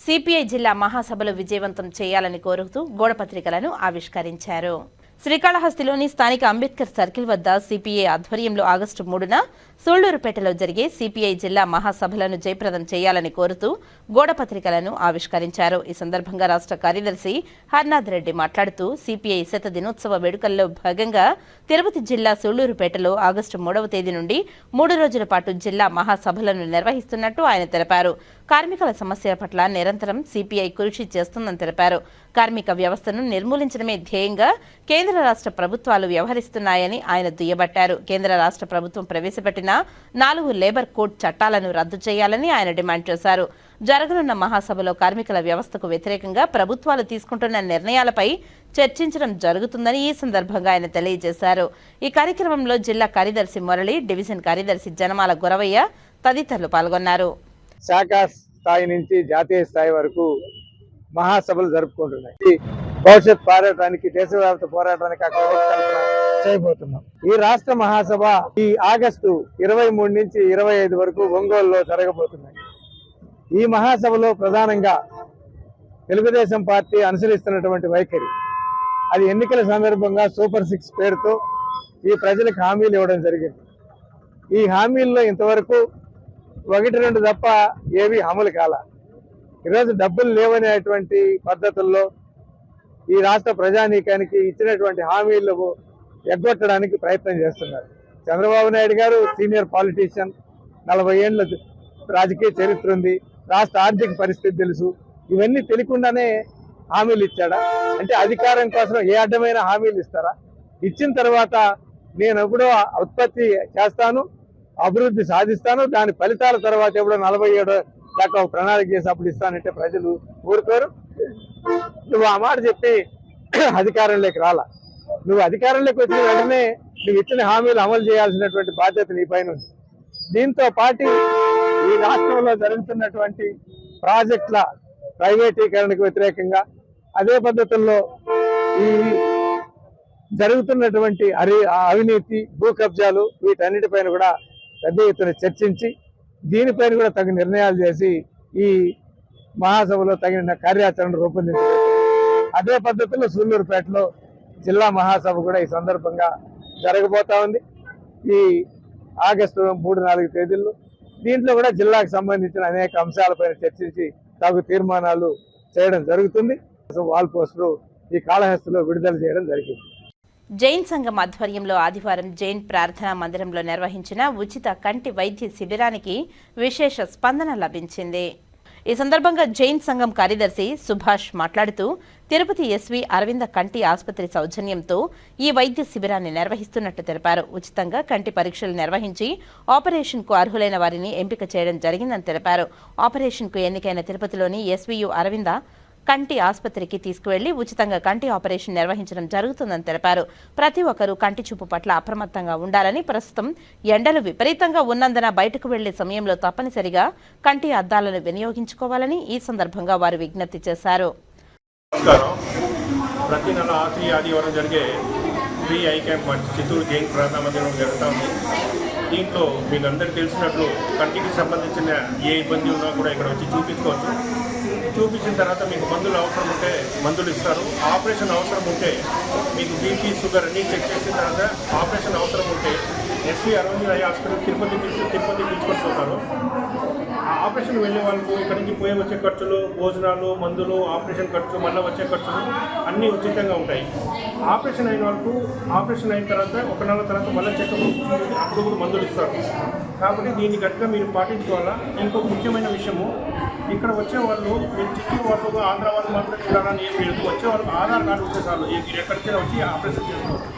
సిపిఐ జిల్లా మహాసభలు విజయవంతం చేయాలని కోరుతూ గోడపత్రికలను ఆవిష్కరించారు. శ్రీకాళహస్తిలోని స్థానిక అంబేద్కర్ సర్కిల్ వద్ద సిపిఐ ఆధ్వర్యంలో ఆగస్టు 3న సూళ్లూరుపేటలో జరిగే సిపిఐ జిల్లా మహాసభలను జయప్రదం చేయాలని కోరుతూ గోడపత్రికలను ఆవిష్కరించారు. ఈ సందర్భంగా రాష్ట్ర కార్యదర్శి హర్నాథ్ రెడ్డి మాట్లాడుతూ సిపిఐ శత దినోత్సవ వేడుకల్లో భాగంగా తిరుపతి జిల్లా సూళ్లూరుపేటలో ఆగస్టు 3వ తేదీ నుండి 3 రోజుల పాటు జిల్లా మహాసభలను నిర్వహిస్తున్నట్టు ఆయన తెలిపారు. కార్మికుల సమస్యల పట్ల నిరంతరం సిపిఐ కృషి చేస్తుందని తెలిపారు. కార్మిక వ్యవస్థను నిర్మూలించడమే ధ్యేయంగా కేంద్ర రాష్ట్ర ప్రభుత్వాలు వ్యవహరిస్తున్నాయని ఆయన దుయ్యబట్టారు. కేంద్ర రాష్ట్ర ప్రభుత్వం ప్రవేశపెట్టిన చేసిన 4 లేబర్ కోడ్ చట్టాలను రద్దు చేయాలని ఆయన డిమాండ్ చేశారు. జరగనున్న మహాసభలో కార్మికుల వ్యవస్థకు వ్యతిరేకంగా ప్రభుత్వాలు తీసుకుంటున్న నిర్ణయాలపై చర్చించడం జరుగుతుందని ఈ సందర్భంగా ఆయన తెలియజేశారు. ఈ కార్యక్రమంలో జిల్లా కార్యదర్శి మురళి, డివిజన్ కార్యదర్శి జనమాల గురవయ్య తదితరులు పాల్గొన్నారు. శాఖ స్థాయి నుంచి జాతీయ స్థాయి వరకు మహాసభలు జరుపుకుంటున్నాయి. భవిష్యత్ పోరాటానికి, దేశవ్యాప్త పోరాటానికి అక్కడ రూపకల్పన చేయబోతున్నాం. ఈ రాష్ట్ర మహాసభ ఈ ఆగస్టు 23 నుంచి 25 వరకు ఒంగోలులో జరగబోతున్నాయి. ఈ మహాసభలో ప్రధానంగా తెలుగుదేశం పార్టీ అనుసరిస్తున్నటువంటి వైఖరి, అది ఎన్నికల సందర్భంగా సూపర్ 6 పేరుతో ఈ ప్రజలకు హామీలు ఇవ్వడం జరిగింది. ఈ హామీల్లో ఇంతవరకు 1-2 తప్ప ఏవి అమలు కాల. ఈరోజు డబ్బులు లేవనేటువంటి పద్ధతుల్లో ఈ రాష్ట్ర ప్రజానీకానికి ఇచ్చినటువంటి హామీలు ఎగ్గొట్టడానికి ప్రయత్నం చేస్తున్నారు. చంద్రబాబు నాయుడు గారు సీనియర్ పాలిటీషియన్, 40 ఏళ్ళ రాజకీయ చరిత్ర ఉంది, రాష్ట్ర ఆర్థిక పరిస్థితి తెలుసు. ఇవన్నీ తెలియకుండానే హామీలు ఇచ్చాడా? అంటే అధికారం కోసం ఏ అడ్డమైన హామీలు ఇస్తారా? ఇచ్చిన తర్వాత నేను ఎప్పుడో ఉత్పత్తి చేస్తాను, అభివృద్ధి సాధిస్తాను, దాని ఫలితాల తర్వాత ఎప్పుడో 47 దాకా ఒక ప్రణాళిక చేసి అప్పుడు ఇస్తానంటే ప్రజలు ఊరుకోరు. నువ్వు ఆ మాట చెప్పి అధికారంలోకి రాలా. నువ్వు అధికారంలోకి వచ్చిన వెంటనే నువ్వు ఇచ్చిన హామీలు అమలు చేయాల్సినటువంటి బాధ్యత నీ పైన ఉంది. దీంతో పాటు ఈ రాష్ట్రంలో జరుగుతున్నటువంటి ప్రాజెక్టుల ప్రైవేటీకరణకు వ్యతిరేకంగా, అదే పద్ధతుల్లో ఈ జరుగుతున్నటువంటి అవినీతి, భూ కబ్జాలు, వీటన్నిటిపైన కూడా పెద్ద ఎత్తున చర్చించి దీనిపైన కూడా తగిన నిర్ణయాలు చేసి ఈ మహాసభలో తగిన కార్యాచరణ రూపొందించారు. అదే పద్ధతిలో సూళ్లూరుపేటలో జిల్లా మహాసభ కూడా ఈ సందర్భంగా జరగబోతా ఉంది. ఈ ఆగస్టు 3-4 తేదీల్లో దీంట్లో కూడా జిల్లాకు సంబంధించిన అనేక అంశాలపైన చర్చించి తగు తీర్మానాలు చేయడం జరుగుతుంది. వాల్ పోస్టులు ఈ కాళహస్తిలో విడుదల చేయడం జరిగింది. జైన్ సంఘం ఆధ్వర్యంలో ఆదివారం జైన్ ప్రార్థనా మందిరంలో నిర్వహించిన ఉచిత కంటి వైద్య శిబిరానికి విశేష స్పందన లభించింది. ఈ సందర్భంగా జైన్ సంఘం కార్యదర్శి సుభాష్ మాట్లాడుతూ, తిరుపతి ఎస్వి అరవింద కంటి ఆసుపత్రి సౌజన్యంతో ఈ వైద్య శిబిరాన్ని నిర్వహిస్తున్నట్టు తెలిపారు. ఉచితంగా కంటి పరీక్షలు నిర్వహించి ఆపరేషన్కు అర్హులైన వారిని ఎంపిక చేయడం జరిగిందని తెలిపారు. ఆపరేషన్కు ఎన్నికైన తిరుపతిలోని ఎస్వియు అరవింద కంటి ఆసుపత్రికి తీసుకువెళ్లి ఉచితంగా కంటి ఆపరేషన్ నిర్వహించడం జరుగుతుందని తెలిపారు. ప్రతి ఒక్కరూ కంటి చూపు పట్ల అప్రమత్తంగా ఉండాలని, ప్రస్తుతం ఎండలు విపరీతంగా ఉన్నందున బయటకు వెళ్లే సమయంలో తప్పనిసరిగా కంటి అద్దాలను వినియోగించుకోవాలని ఈ సందర్భంగా వారు విజ్ఞప్తి చేశారు. ప్రతి నెల ఆఖరి ఆదివారం జరిగే free I camp Chittoor Jain ప్రార్థనా మందిరం జరుగుతుంది. దీంట్లో మీకు అందరికీ తెలిసినట్లు కంటికి సంబంధించిన ఏ ఇబ్బంది ఉన్నా కూడా ఇక్కడ వచ్చి చూపించుకోవచ్చు. చూపించిన తర్వాత మీకు మందులు అవసరం ఉంటే మందులు ఇస్తారు. ఆపరేషన్ అవసరం ఉంటే మీకు బీపీ, షుగర్ అన్నీ చెక్ చేసిన తర్వాత ఆపరేషన్ అవసరం ఉంటే SV Aravinda eye hospital Tirupati పిలుచుకొని పోతారు. ఆ ఆపరేషన్ వెళ్ళే వాళ్ళకు ఇక్కడ నుంచి వచ్చే ఖర్చులు, భోజనాలు, మందులు, ఆపరేషన్ ఖర్చులు, మళ్ళీ వచ్చే ఖర్చులు అన్నీ ఉచితంగా ఉంటాయి. ఆపరేషన్ అయిన వాళ్ళకు ఆపరేషన్ అయిన తర్వాత 1 నెల తర్వాత మళ్ళీ చెకప్ అప్పుడు కూడా మందులు ఇస్తారు. కాబట్టి దీన్ని గట్టిగా మీరు పాటించుకోవాలా. ఇంకొక ముఖ్యమైన విషయము, ఇక్కడ వచ్చే వాళ్ళు మీరు చిత్తూరు వాళ్ళు, ఆంధ్ర వాళ్ళు మాత్రమే చూడాలని ఏం లేదు. వచ్చే వాళ్ళకి ఆధార్ కార్డు ఉంటే చాలు, మీరు ఎక్కడికైనా వచ్చి ఆపరేషన్ చేసుకోవచ్చు.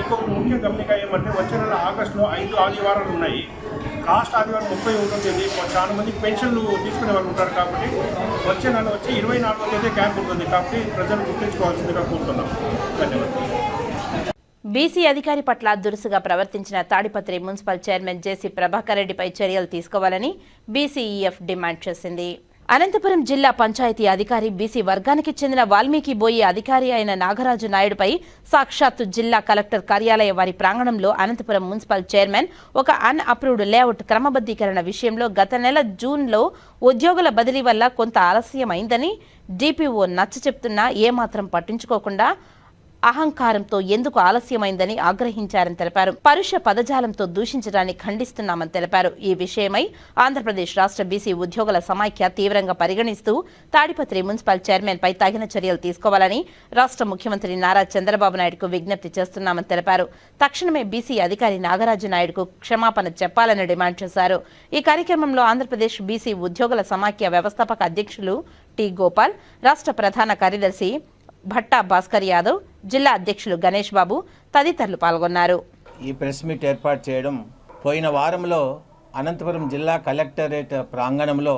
ఇంకొక ముఖ్య గమనిక ఏమంటే, వచ్చే నెల ఆగస్టులో 5 ఆదివారాలు ఉన్నాయి. లాస్ట్ ఆదివారం 30 ఉంటుంది. చాలా మందికి పెన్షన్లు తీసుకునే వాళ్ళు ఉంటారు. కాబట్టి వచ్చే నెల వచ్చి 24వ తేదీ క్యాంప్ ఉంటుంది. కాబట్టి ప్రజలు గుర్తించుకోవాల్సిందిగా కోరుతున్నాం. ధన్యవాదాలు. బీసీ అధికారి పట్ల దురుసుగా ప్రవర్తించిన తాడిపత్రి మున్సిపల్ చైర్మన్ జేసీ ప్రభాకర్ రెడ్డిపై చర్యలు తీసుకోవాలని బీసీఈఎఫ్ డిమాండ్ చేసింది. అనంతపురం జిల్లా పంచాయతీ అధికారి బీసీ వర్గానికి చెందిన వాల్మీకి బోయి అధికారి అయిన నాగరాజు నాయుడుపై సాక్షాత్తు జిల్లా కలెక్టర్ కార్యాలయ వారి ప్రాంగణంలో అనంతపురం మున్సిపల్ చైర్మన్ ఒక అన్ అప్రూవ్డ్ లేఅవుట్ క్రమబద్దీకరణ విషయంలో గత నెల జూన్లో ఉద్యోగుల బదిలీ వల్ల కొంత ఆలస్యమైందని డీపీఓ నచ్చ చెప్తున్నా ఏమాత్రం పట్టించుకోకుండా అహంకారంతో ఎందుకు ఆలస్యమైందని ఆగ్రహించారని తెలిపారు. పరుష పదజాలంతో దూషించడాన్ని ఖండిస్తున్నామని తెలిపారు. ఈ విషయమై ఆంధ్రప్రదేశ్ రాష్ట్ర బీసీ ఉద్యోగుల సమాఖ్య తీవ్రంగా పరిగణిస్తూ తాడిపత్రి మున్సిపల్ చైర్మన్ పై తగిన చర్యలు తీసుకోవాలని రాష్ట్ర ముఖ్యమంత్రి నారా చంద్రబాబు నాయుడుకు విజ్ఞప్తి చేస్తున్నామని తెలిపారు. తక్షణమే బీసీ అధికారి నాగరాజు నాయుడుకు క్షమాపణ చెప్పాలని డిమాండ్ చేశారు. ఈ కార్యక్రమంలో ఆంధ్రప్రదేశ్ బీసీ ఉద్యోగుల సమాఖ్య వ్యవస్థాపక అధ్యక్షులు టి గోపాల్, రాష్ట్ర ప్రధాన కార్యదర్శి భట్టా భాస్కర్ యాదవ్, జిల్లా అధ్యక్షులు గణేష్ బాబు తదితరులు పాల్గొన్నారు. ఈ ప్రెస్ మీట్ ఏర్పాటు చేయడం పోయిన వారంలో అనంతపురం జిల్లా కలెక్టరేట్ ప్రాంగణంలో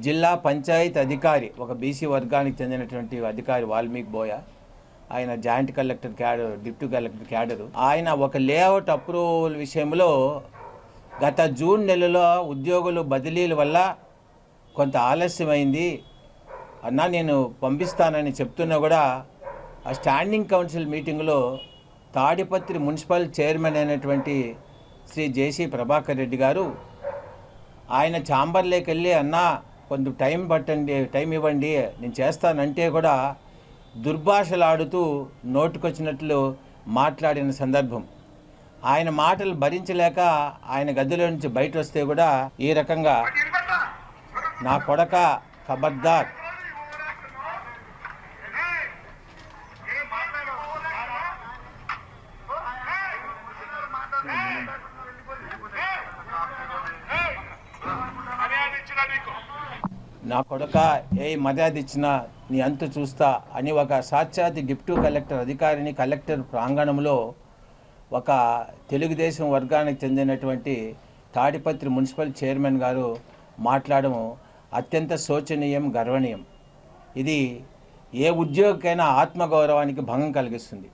జిల్లా పంచాయత్ అధికారి, ఒక బీసీ వర్గానికి చెందినటువంటి అధికారి వాల్మీకి బోయ, ఆయన joint collector cadre, deputy collector cadre, ఆయన ఒక లేఅవుట్ అప్రూవల్ విషయంలో గత జూన్ నెలలో ఉద్యోగులు బదిలీల వల్ల కొంత ఆలస్యమైంది అన్నా, నేను పంపిస్తానని చెప్తున్నా కూడా ఆ స్టాండింగ్ కౌన్సిల్ మీటింగ్లో తాడిపత్రి మున్సిపల్ చైర్మన్ అయినటువంటి శ్రీ జేసీ ప్రభాకర్ రెడ్డి గారు ఆయన ఛాంబర్లోకి వెళ్ళి, అన్నా కొంచెం టైం ఇవ్వండి నేను చేస్తానంటే కూడా దుర్భాషలాడుతూ నోటుకొచ్చినట్లు మాట్లాడిన సందర్భం. ఆయన మాటలు భరించలేక ఆయన గదిలో నుంచి బయట వస్తే కూడా ఈ రకంగా, నా కొడక ఖబర్దార్, నా కొడక ఏ మర్యాద ఇచ్చినా నీ అంతు చూస్తా అని ఒక సాక్షాత్ డిప్యూటీ కలెక్టర్ అధికారిని కలెక్టర్ ప్రాంగణంలో ఒక తెలుగుదేశం వర్గానికి చెందినటువంటి తాడిపత్రి మున్సిపల్ చైర్మన్ గారు మాట్లాడము అత్యంత శోచనీయం, గర్వనీయం. ఇది ఏ ఉద్యోగికైనా ఆత్మగౌరవానికి భంగం కలిగిస్తుంది.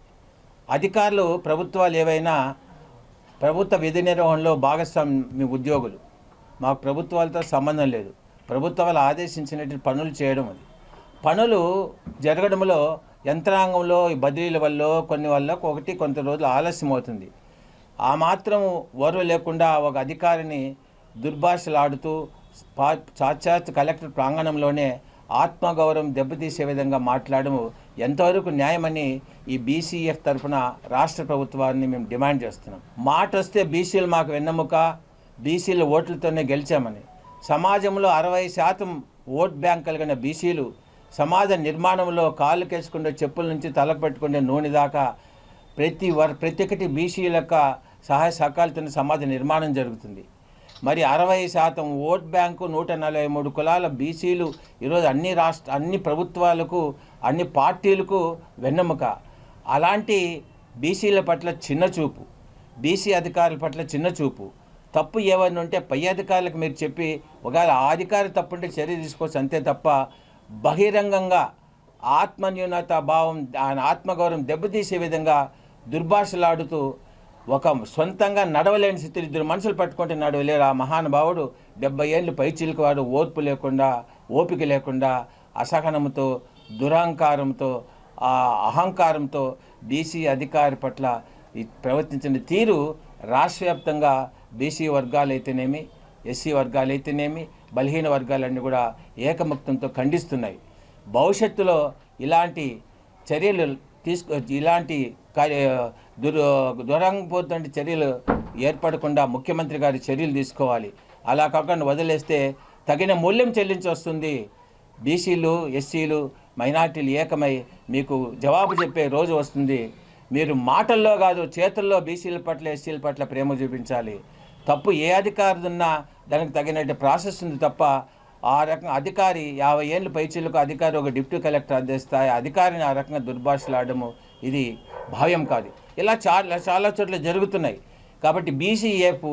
అధికారులు, ప్రభుత్వాలు ఏవైనా ప్రభుత్వ విధి నిర్వహణలో భాగస్వామి ఉద్యోగులు, మాకు ప్రభుత్వాలతో సంబంధం లేదు, ప్రభుత్వాలు ఆదేశించినట్టు పనులు చేయడం, అది పనులు జరగడంలో యంత్రాంగంలో ఈ బదిలీల వల్ల కొంత రోజులు ఆలస్యం అవుతుంది. ఆ మాత్రం ఓర్వ లేకుండా ఒక అధికారిని దుర్భాషలాడుతూ సాక్షాత్ కలెక్టర్ ప్రాంగణంలోనే ఆత్మగౌరవం దెబ్బతీసే విధంగా మాట్లాడము ఎంతవరకు న్యాయమని ఈ బీసీఎఫ్ తరఫున రాష్ట్ర ప్రభుత్వాన్ని మేము డిమాండ్ చేస్తున్నాం. మాట వస్తే బీసీలు మాకు వెన్నెముక, బీసీల ఓట్లతోనే గెలిచామని, సమాజంలో 60% ఓట్ బ్యాంక్ కలిగిన బీసీలు సమాజ నిర్మాణంలో కాళ్ళు కేసుకుంటే చెప్పుల నుంచి తలకు పెట్టుకునే నూనె దాకా ప్రతి ఒక్కటి బీసీల యొక్క సహాయ సహకారాలతో సమాజ నిర్మాణం జరుగుతుంది. మరి 60% ఓట్ బ్యాంకు, 143 కులాల బీసీలు ఈరోజు అన్ని ప్రభుత్వాలకు, అన్ని పార్టీలకు వెన్నెముక. అలాంటి బీసీల పట్ల చిన్నచూపు, బీసీ అధికారుల పట్ల చిన్నచూపు, తప్పు ఏమైనా ఉంటే పై అధికారులకు మీరు చెప్పి ఒకవేళ ఆ అధికారి తప్పుంటే చర్య తీసుకోవచ్చు, అంతే తప్ప బహిరంగంగా ఆత్మన్యూనత భావం, ఆత్మగౌరవం దెబ్బతీసే విధంగా దుర్భాషలాడుతూ ఒక సొంతంగా నడవలేని స్థితిలో 2 మనుషులు పట్టుకుంటే నడవలేరు. ఆ మహానుభావుడు 70 ఏళ్ళు పైచిలుకు వాడు ఓర్పు లేకుండా, ఓపిక లేకుండా, అసహనంతో, దురహంకారంతో, అహంకారంతో బీసీ అధికారి పట్ల ప్రవర్తించిన తీరు రాష్ట్ర వ్యాప్తంగా బీసీ వర్గాలైతేనేమి, ఎస్సీ వర్గాలైతేనేమి, బలహీన వర్గాలన్నీ కూడా ఏకముక్తంతో ఖండిస్తున్నాయి. భవిష్యత్తులో ఇలాంటి చర్యలు ఇలాంటి దురంగపోతున్న చర్యలు ఏర్పడకుండా ముఖ్యమంత్రి గారి చర్యలు తీసుకోవాలి. అలా కాకుండా వదిలేస్తే తగిన మూల్యం చెల్లించి వస్తుంది. బీసీలు, ఎస్సీలు, మైనార్టీలు ఏకమై మీకు జవాబు చెప్పే రోజు వస్తుంది. మీరు మాటల్లో కాదు చేతుల్లో బీసీల పట్ల, ఎస్సీల పట్ల ప్రేమ చూపించాలి. తప్పు ఏ అధికారి ఉన్నా దానికి తగినట్టు ప్రాసెస్ ఉంది తప్ప ఆ రకంగా అధికారి 50 ఏళ్ళు పైచీలకు అధికారి ఒక డిప్యూటీ కలెక్టర్ అందిస్తాయి అధికారిని ఆ రకంగా దుర్భాషలాడము ఇది భావ్యం కాదు. ఇలా చాలా చోట్ల జరుగుతున్నాయి. కాబట్టి బీసీఎఫ్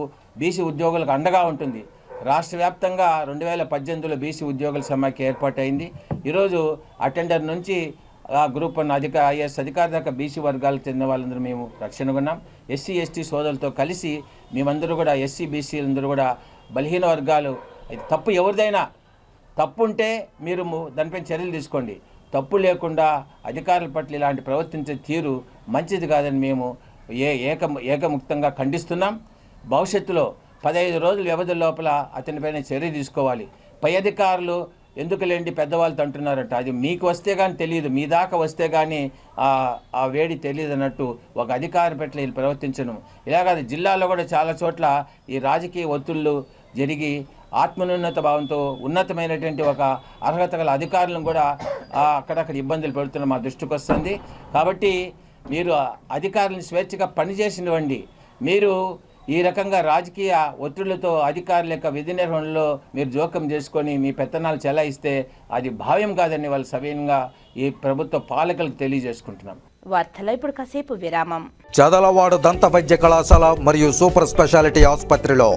బీసీ ఉద్యోగులకు అండగా ఉంటుంది. రాష్ట్ర వ్యాప్తంగా 2018లో బీసీ ఉద్యోగుల సమాఖ్య ఏర్పాటైంది. ఈరోజు అటెండర్ నుంచి గ్రూప్ 1 ఐఏఎస్ అధికారి దాకా బీసీ వర్గాలకు చెందిన వాళ్ళందరూ మేము రక్షణగా ఉన్నాం. ఎస్సీ ఎస్టీ సోదరులతో కలిసి మేమందరూ కూడా ఎస్సీ బీసీలందరూ కూడా బలహీన వర్గాలు, తప్పు ఎవరిదైనా తప్పు ఉంటే మీరు దానిపై చర్యలు తీసుకోండి. తప్పు లేకుండా అధికారుల పట్ల ఇలాంటి ప్రవర్తించే తీరు మంచిది కాదని మేము ఏకముక్తంగా ఖండిస్తున్నాం. భవిష్యత్తులో 15 రోజుల వ్యవధి లోపల అతనిపైన చర్య తీసుకోవాలి. పై అధికారులు ఎందుకులేండి పెద్దవాళ్ళతో అంటున్నారట, అది మీకు వస్తే కానీ తెలియదు, మీ దాకా వస్తే కానీ ఆ వేడి తెలియదు అన్నట్టు ఒక అధికారి పట్ల వీళ్ళు ప్రవర్తించను. ఇలాగ జిల్లాలో కూడా చాలా చోట్ల ఈ రాజకీయ ఒత్తిళ్లు జరిగి ఆత్మన్యూనత భావంతో ఉన్నతమైనటువంటి ఒక అర్హత గల అధికారులను కూడా అక్కడక్కడ ఇబ్బందులు పెడుతున్న మా దృష్టికి వస్తుంది. కాబట్టి మీరు అధికారులను స్వేచ్ఛగా పనిచేసినవ్వండి. మీరు ఈ రకంగా రాజకీయ ఒత్తిళ్లతో అధికారుల యొక్క విధి నిర్వహణలో మీరు జోక్యం చేసుకొని మీ పెత్తనాలు చెలాయిస్తే అది భావ్యం కాదని వాళ్ళు సవ్యంగా ఈ ప్రభుత్వ పాలకులకు తెలియజేసుకుంటున్నాం. వార్తలో ఇప్పుడు కాసేపు విరామం. చదలవాడ దంత వైద్య కళాశాల మరియు సూపర్ స్పెషాలిటీ ఆసుపత్రిలో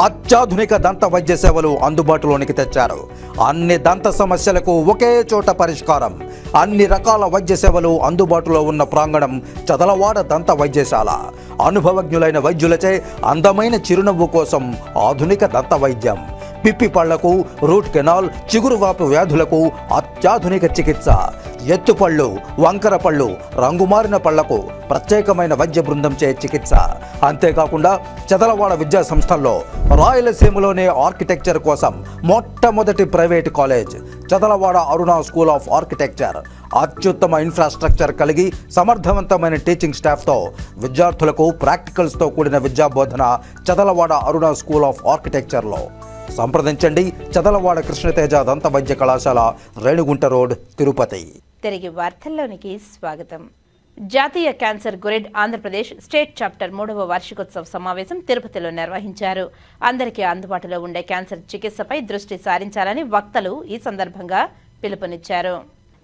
అత్యాధునిక దంత వైద్య సేవలు అందుబాటులోనికి తెచ్చారు. అన్ని దంత సమస్యలకు ఒకే చోట పరిష్కారం. అన్ని రకాల వైద్య సేవలు అందుబాటులో ఉన్న ప్రాంగణం చదలవాడ దంత వైద్యశాల. అనుభవజ్ఞులైన వైద్యులచే అందమైన చిరునవ్వు కోసం ఆధునిక దంత వైద్యం. పిప్పి పళ్లకు, రూట్ కెనాల్, చిగురువాపు వ్యాధులకు అత్యాధునిక చికిత్స. ఎత్తుపళ్ళు, వంకర పళ్ళు, రంగుమారిన పళ్లకు ప్రత్యేకమైన వైద్య బృందంచే చికిత్స. అంతేకాకుండా చదలవాడ విద్యా సంస్థల్లో రాయలసీమలోనే ఆర్కిటెక్చర్ కోసం మొట్టమొదటి private college Chadalavada Aruna school of architecture. అత్యుత్తమ ఇన్ఫ్రాస్ట్రక్చర్ కలిగి సమర్థవంతమైన టీచింగ్ స్టాఫ్తో విద్యార్థులకు ప్రాక్టికల్స్తో కూడిన విద్యాబోధన చదలవాడ అరుణ స్కూల్ ఆఫ్ ఆర్కిటెక్చర్లో. సంప్రదించండి. చదలవాడ కృష్ణతేజ దంత వైద్య కళాశాల, రేణుగుంట రోడ్, తిరుపతి. తిరిగి వార్తల్లోనికి స్వాగతం. జాతీయ cancer grid Andhra Pradesh state chapter 3వ వార్షికోత్సవ సమావేశం తిరుపతిలో నిర్వహించారు. అందరికీ అందుబాటులో ఉండే క్యాన్సర్ చికిత్సపై దృష్టి సారించాలని వక్తలు ఈ సందర్భంగా పిలుపునిచ్చారు.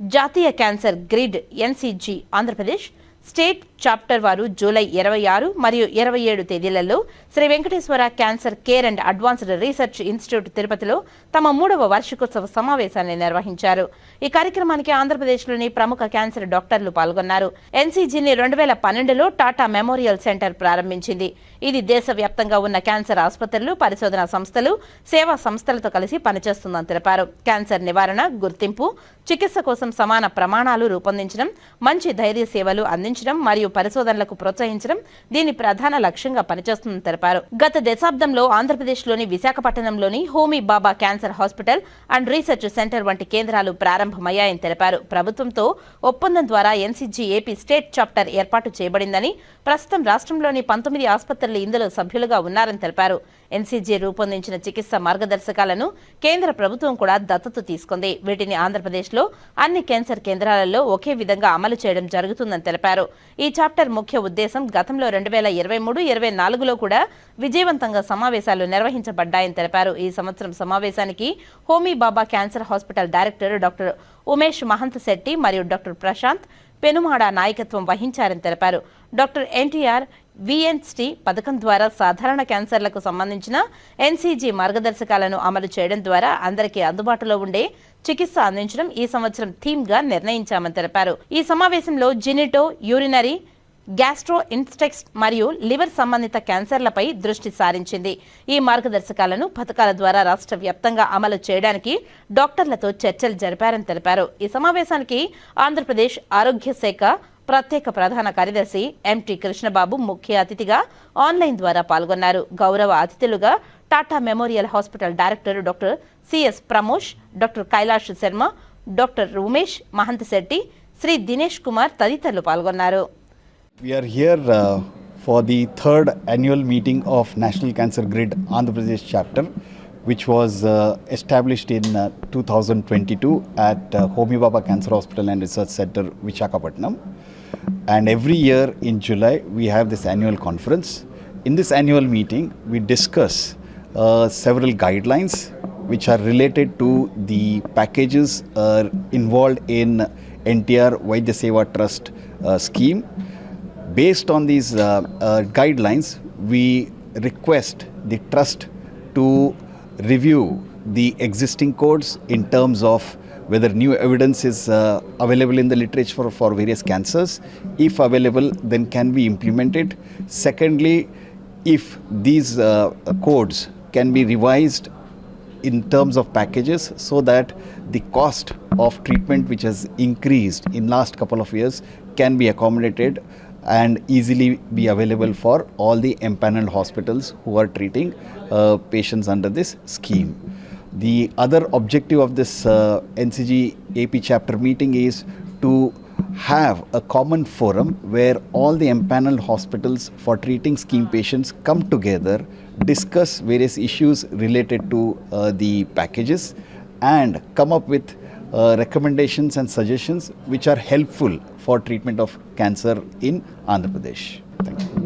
జాతీయ cancer grid NCG Andhra Pradesh state chapter వారు జూలై 26 మరియు 27 తేదీలలో Shri Venkateswara cancer care and advanced research institute తిరుపతిలో తమ 3వ వార్షికోత్సవ సమావేశాన్ని నిర్వహించారు. ఈ కార్యక్రమానికి ఆంధ్రప్రదేశ్లోని ప్రముఖ క్యాన్సర్ డాక్టర్లు పాల్గొన్నారు. ఎన్సీజీని 2012లో టాటా మెమోరియల్ సెంటర్ ప్రారంభించింది. ఇది దేశవ్యాప్తంగా ఉన్న క్యాన్సర్ ఆసుపత్రులు, పరిశోధనా సంస్థలు, సేవా సంస్థలతో కలిసి పనిచేస్తుందని తెలిపారు. క్యాన్సర్ నివారణ, గుర్తింపు, చికిత్స కోసం సమాన ప్రమాణాలు రూపొందించడం, మంచి ధైర్య సేవలు అందించడం మరియు పరిశోధనలకు ప్రోత్సహించడం దీని ప్రధాన లక్ష్యంగా పనిచేస్తుందని తెలిపారు. గత దశాబ్దంలో ఆంధ్రప్రదేశ్లోని విశాఖపట్నంలోని Homi Bhabha cancer hospital and research centre వంటి కేంద్రాలు ప్రారంభమయ్యాయని తెలిపారు. ప్రభుత్వంతో ఒప్పందం ద్వారా ఎన్సీజీ ఏపీ స్టేట్ చాప్టర్ ఏర్పాటు చేయబడిందని, ప్రస్తుతం రాష్ట్రంలోని 19 ఆసుపత్రులు ఇందులో సభ్యులుగా ఉన్నారని తెలిపారు. ఎన్సీజీ రూపొందించిన చికిత్స మార్గదర్శకాలను కేంద్ర ప్రభుత్వం కూడా దత్తత తీసుకుంది. వీటిని ఆంధ్రప్రదేశ్లో అన్ని క్యాన్సర్ కేంద్రాలలో ఒకే విధంగా అమలు చేయడం జరుగుతుందని తెలిపారు. ఈ చాప్టర్ ముఖ్య ఉద్దేశం గతంలో 2023-24లో కూడా విజయవంతంగా సమావేశాలు నిర్వహించబడ్డాయని తెలిపారు. ఈ సంవత్సరం సమావేశానికి Homi Bhabha cancer hospital director doctor Umesh Mahant Shetty మరియు డాక్టర్ ప్రశాంత్ పెనుమాడ నాయకత్వం వహించారని తెలిపారు. డాక్టర్ ఎన్టీఆర్ విఎన్స్టీ పథకం ద్వారా సాధారణ క్యాన్సర్లకు సంబంధించిన ఎన్సీజీ మార్గదర్శకాలను అమలు చేయడం ద్వారా అందరికీ అందుబాటులో ఉండే చికిత్స అందించడం ఈ సంవత్సరం థీమ్ గా నిర్ణయించామని తెలిపారు. ఈ సమావేశంలో జినిటో, యూరినరీ, గ్యాస్ట్రో ఇన్స్టెక్స్ మరియు లివర్ సంబంధిత క్యాన్సర్లపై దృష్టి సారించింది. ఈ మార్గదర్శకాలను పథకాల ద్వారా రాష్ట్ర వ్యాప్తంగా అమలు చేయడానికి డాక్టర్లతో చర్చలు జరిపారని తెలిపారు. ఈ సమావేశానికి ఆంధ్రప్రదేశ్ ఆరోగ్య శాఖ ప్రత్యేక ప్రధాన కార్యదర్శి ఎంటీ కృష్ణబాబు ముఖ్య అతిథిగా ఆన్లైన్ ద్వారా పాల్గొన్నారు. గౌరవ అతిథులుగా Tata memorial hospital director doctor CS Pramosh, doctor Kailash Sharma, doctor Umesh Mahant Shetty, Shri Dinesh Kumar తదితరులు పాల్గొన్నారు. We are here for the third annual meeting of National Cancer Grid Andhra Pradesh chapter, which was established in 2022 at Homi Baba Cancer Hospital and Research Center, Visakhapatnam. And every year in July, we have this annual conference. In this annual meeting, we discuss several guidelines which are related to the packages involved in NTR Vaidya Seva Trust scheme. Based on these guidelines, we request the trust to review the existing codes in terms of whether new evidence is available in the literature for various cancers. If available, then can be implemented. Secondly, if these codes can be revised in terms of packages so that the cost of treatment which has increased in last couple of years can be accommodated and easily be available for all the empaneled hospitals who are treating patients under this scheme. The other objective of this NCG AP chapter meeting is to have a common forum where all the empaneled hospitals for treating scheme patients come together, discuss various issues related to the packages and come up with recommendations and suggestions which are helpful for treatment of cancer in Andhra Pradesh. Thank you.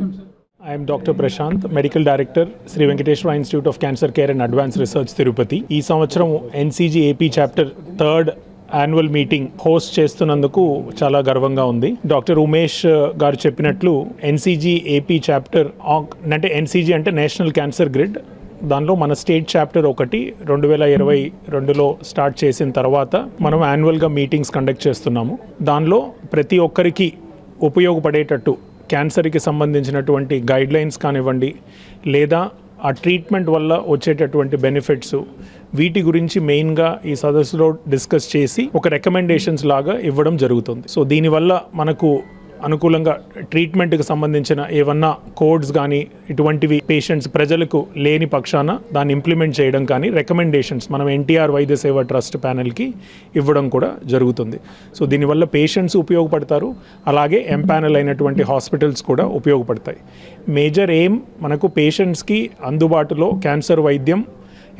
I am Dr. Prashant, Medical Director, Sri Venkateshwara Institute of Cancer Care and Advanced Research, Tirupati. ఈ సంవత్సరం NCG AP Chapter 3rd annual meeting host చేస్తున్నందుకు చాలా గర్వంగా ఉంది. Doctor Umesh గారు చెప్పినట్లు NCG AP chapter అంటే NCG అంటే నేషనల్ క్యాన్సర్ గ్రిడ్, దానిలో మన స్టేట్ చాప్టర్ 2022లో స్టార్ట్ చేసిన తర్వాత మనం యాన్యువల్గా మీటింగ్స్ కండక్ట్ చేస్తున్నాము. దానిలో ప్రతి ఒక్కరికి ఉపయోగపడేటట్టు క్యాన్సర్కి సంబంధించినటువంటి గైడ్లైన్స్ కానివ్వండి, లేదా ఆ ట్రీట్మెంట్ వల్ల వచ్చేటటువంటి బెనిఫిట్స్, వీటి గురించి మెయిన్గా ఈ సదస్సులో డిస్కస్ చేసి ఒక రికమెండేషన్స్ లాగా ఇవ్వడం జరుగుతుంది. సో దీనివల్ల మనకు అనుకూలంగా ట్రీట్మెంట్కి సంబంధించిన ఏమన్నా కోడ్స్ కానీ ఇటువంటివి పేషెంట్స్ ప్రజలకు లేని పక్షాన దాన్ని ఇంప్లిమెంట్ చేయడం కానీ రికమెండేషన్స్ మనం ఎన్టీఆర్ వైద్య సేవ ట్రస్ట్ ప్యానెల్కి ఇవ్వడం కూడా జరుగుతుంది. సో దీనివల్ల పేషెంట్స్ ఉపయోగపడతారు, అలాగే ఎంపానెల్ అయినటువంటి హాస్పిటల్స్ కూడా ఉపయోగపడతాయి. మేజర్ ఎయిమ్ మనకు పేషెంట్స్కి అందుబాటులో క్యాన్సర్ వైద్యం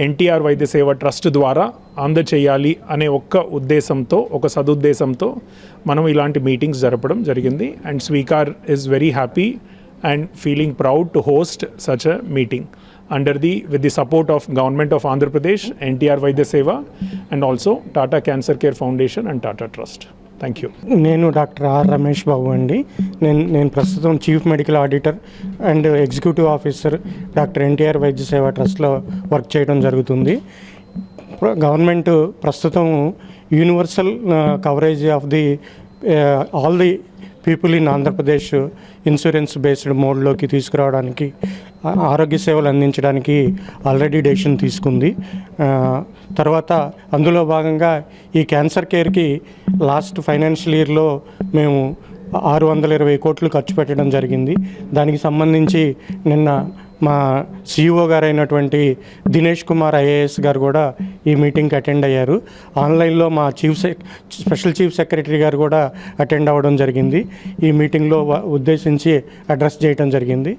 ఎన్టీఆర్ వైద్య సేవ ట్రస్ట్ ద్వారా అందచేయాలి అనే ఒక్క ఉద్దేశంతో, ఒక సదుద్దేశంతో మనం ఇలాంటి మీటింగ్స్ జరపడం జరిగింది. And Sweekar is very happy and feeling proud to host such a meeting with the support of Government of Andhra Pradesh, NTR Vaidya Seva, and also Tata Cancer Care Foundation and Tata Trust. Thank you. నేను doctor R Ramesh Babu అండి. నేను ప్రస్తుతం chief medical auditor and executive officer doctor NTR Vaidya Seva ట్రస్ట్లో work చేయడం జరుగుతుంది. Government ప్రస్తుతం universal coverage of the all the people in Andhra Pradesh insurance based మోడ్లోకి తీసుకురావడానికి, ఆరోగ్య సేవలు అందించడానికి ఆల్రెడీ డెసిషన్ తీసుకుంది. తర్వాత అందులో భాగంగా ఈ క్యాన్సర్ కేర్కి లాస్ట్ ఫైనాన్షియల్ ఇయర్లో మేము 620 కోట్లు ఖర్చు పెట్టడం జరిగింది. దానికి సంబంధించి నిన్న మా సిఇఓ గారు అయినటువంటి దినేష్ కుమార్ ఐఏఎస్ గారు కూడా ఈ మీటింగ్కి అటెండ్ అయ్యారు. ఆన్లైన్లో మా స్పెషల్ చీఫ్ సెక్రటరీ గారు కూడా అటెండ్ అవ్వడం జరిగింది. ఈ మీటింగ్లో ఉద్దేశించి అడ్రస్ చేయడం జరిగింది.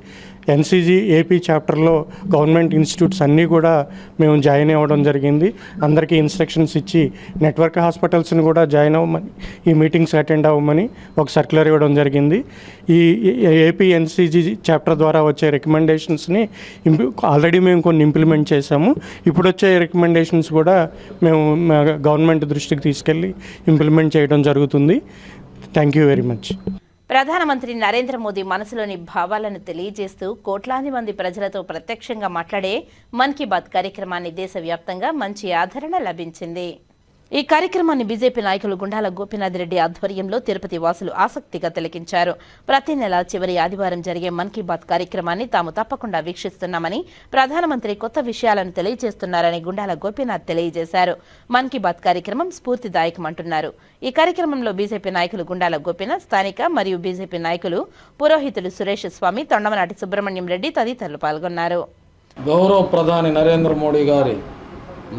ఎన్సీజీ ఏపీ చాప్టర్లో గవర్నమెంట్ ఇన్స్టిట్యూట్స్ అన్నీ కూడా మేము జాయిన్ అవ్వడం జరిగింది. అందరికీ ఇన్స్ట్రక్షన్స్ ఇచ్చి నెట్వర్క్ హాస్పిటల్స్ని కూడా జాయిన్ అవ్వమని, ఈ మీటింగ్స్ అటెండ్ అవ్వమని ఒక సర్క్యులర్ ఇవ్వడం జరిగింది. ఈ ఏపీ ఎన్సీజీ చాప్టర్ ద్వారా వచ్చే రికమెండేషన్స్ని ఆల్రెడీ మేము కొన్ని ఇంప్లిమెంట్ చేశాము. ఇప్పుడు వచ్చే రికమెండేషన్స్ కూడా మేము గవర్నమెంట్ దృష్టికి తీసుకెళ్ళి ఇంప్లిమెంట్ చేయడం జరుగుతుంది. Thank you very much. ప్రధానమంత్రి నరేంద్ర మోదీ మనసులోని భావాలను తెలియజేస్తూ కోట్లాది మంది ప్రజలతో ప్రత్యక్షంగా మాట్లాడే మన్ కీ బాత్ కార్యక్రమాన్ని దేశవ్యాప్తంగా మంచి ఆదరణ లభించింది. ఈ కార్యక్రమాన్ని బీజేపీ నాయకులు గుండాల గోపీనాథ్ రెడ్డి ఆధ్వర్యంలో తిరుపతి వాసులు ఆసక్తిగా తిలకించారు. ప్రతి నెల చివరి ఆదివారం జరిగే మన్ కీ బాత్ కార్యక్రమాన్ని తాము తప్పకుండా వీక్షిస్తున్నామని, ప్రధానమంత్రి కొత్త విషయాలను తెలియజేస్తున్నారని గుండాల గోపీనాథ్ తెలియజేశారు. మన్ కీ బాత్ కార్యక్రమం స్ఫూర్తిదాయకమంటున్నారు. ఈ కార్యక్రమంలో బీజేపీ నాయకులు గుండాల గోపీనాథ్, స్థానిక మరియు బీజేపీ నాయకులు పురోహితులు సురేష్ స్వామి, తొండమనాటి సుబ్రహ్మణ్యం రెడ్డి తదితరులు పాల్గొన్నారు. గౌరవ ప్రధాని నరేంద్ర మోడీ గారి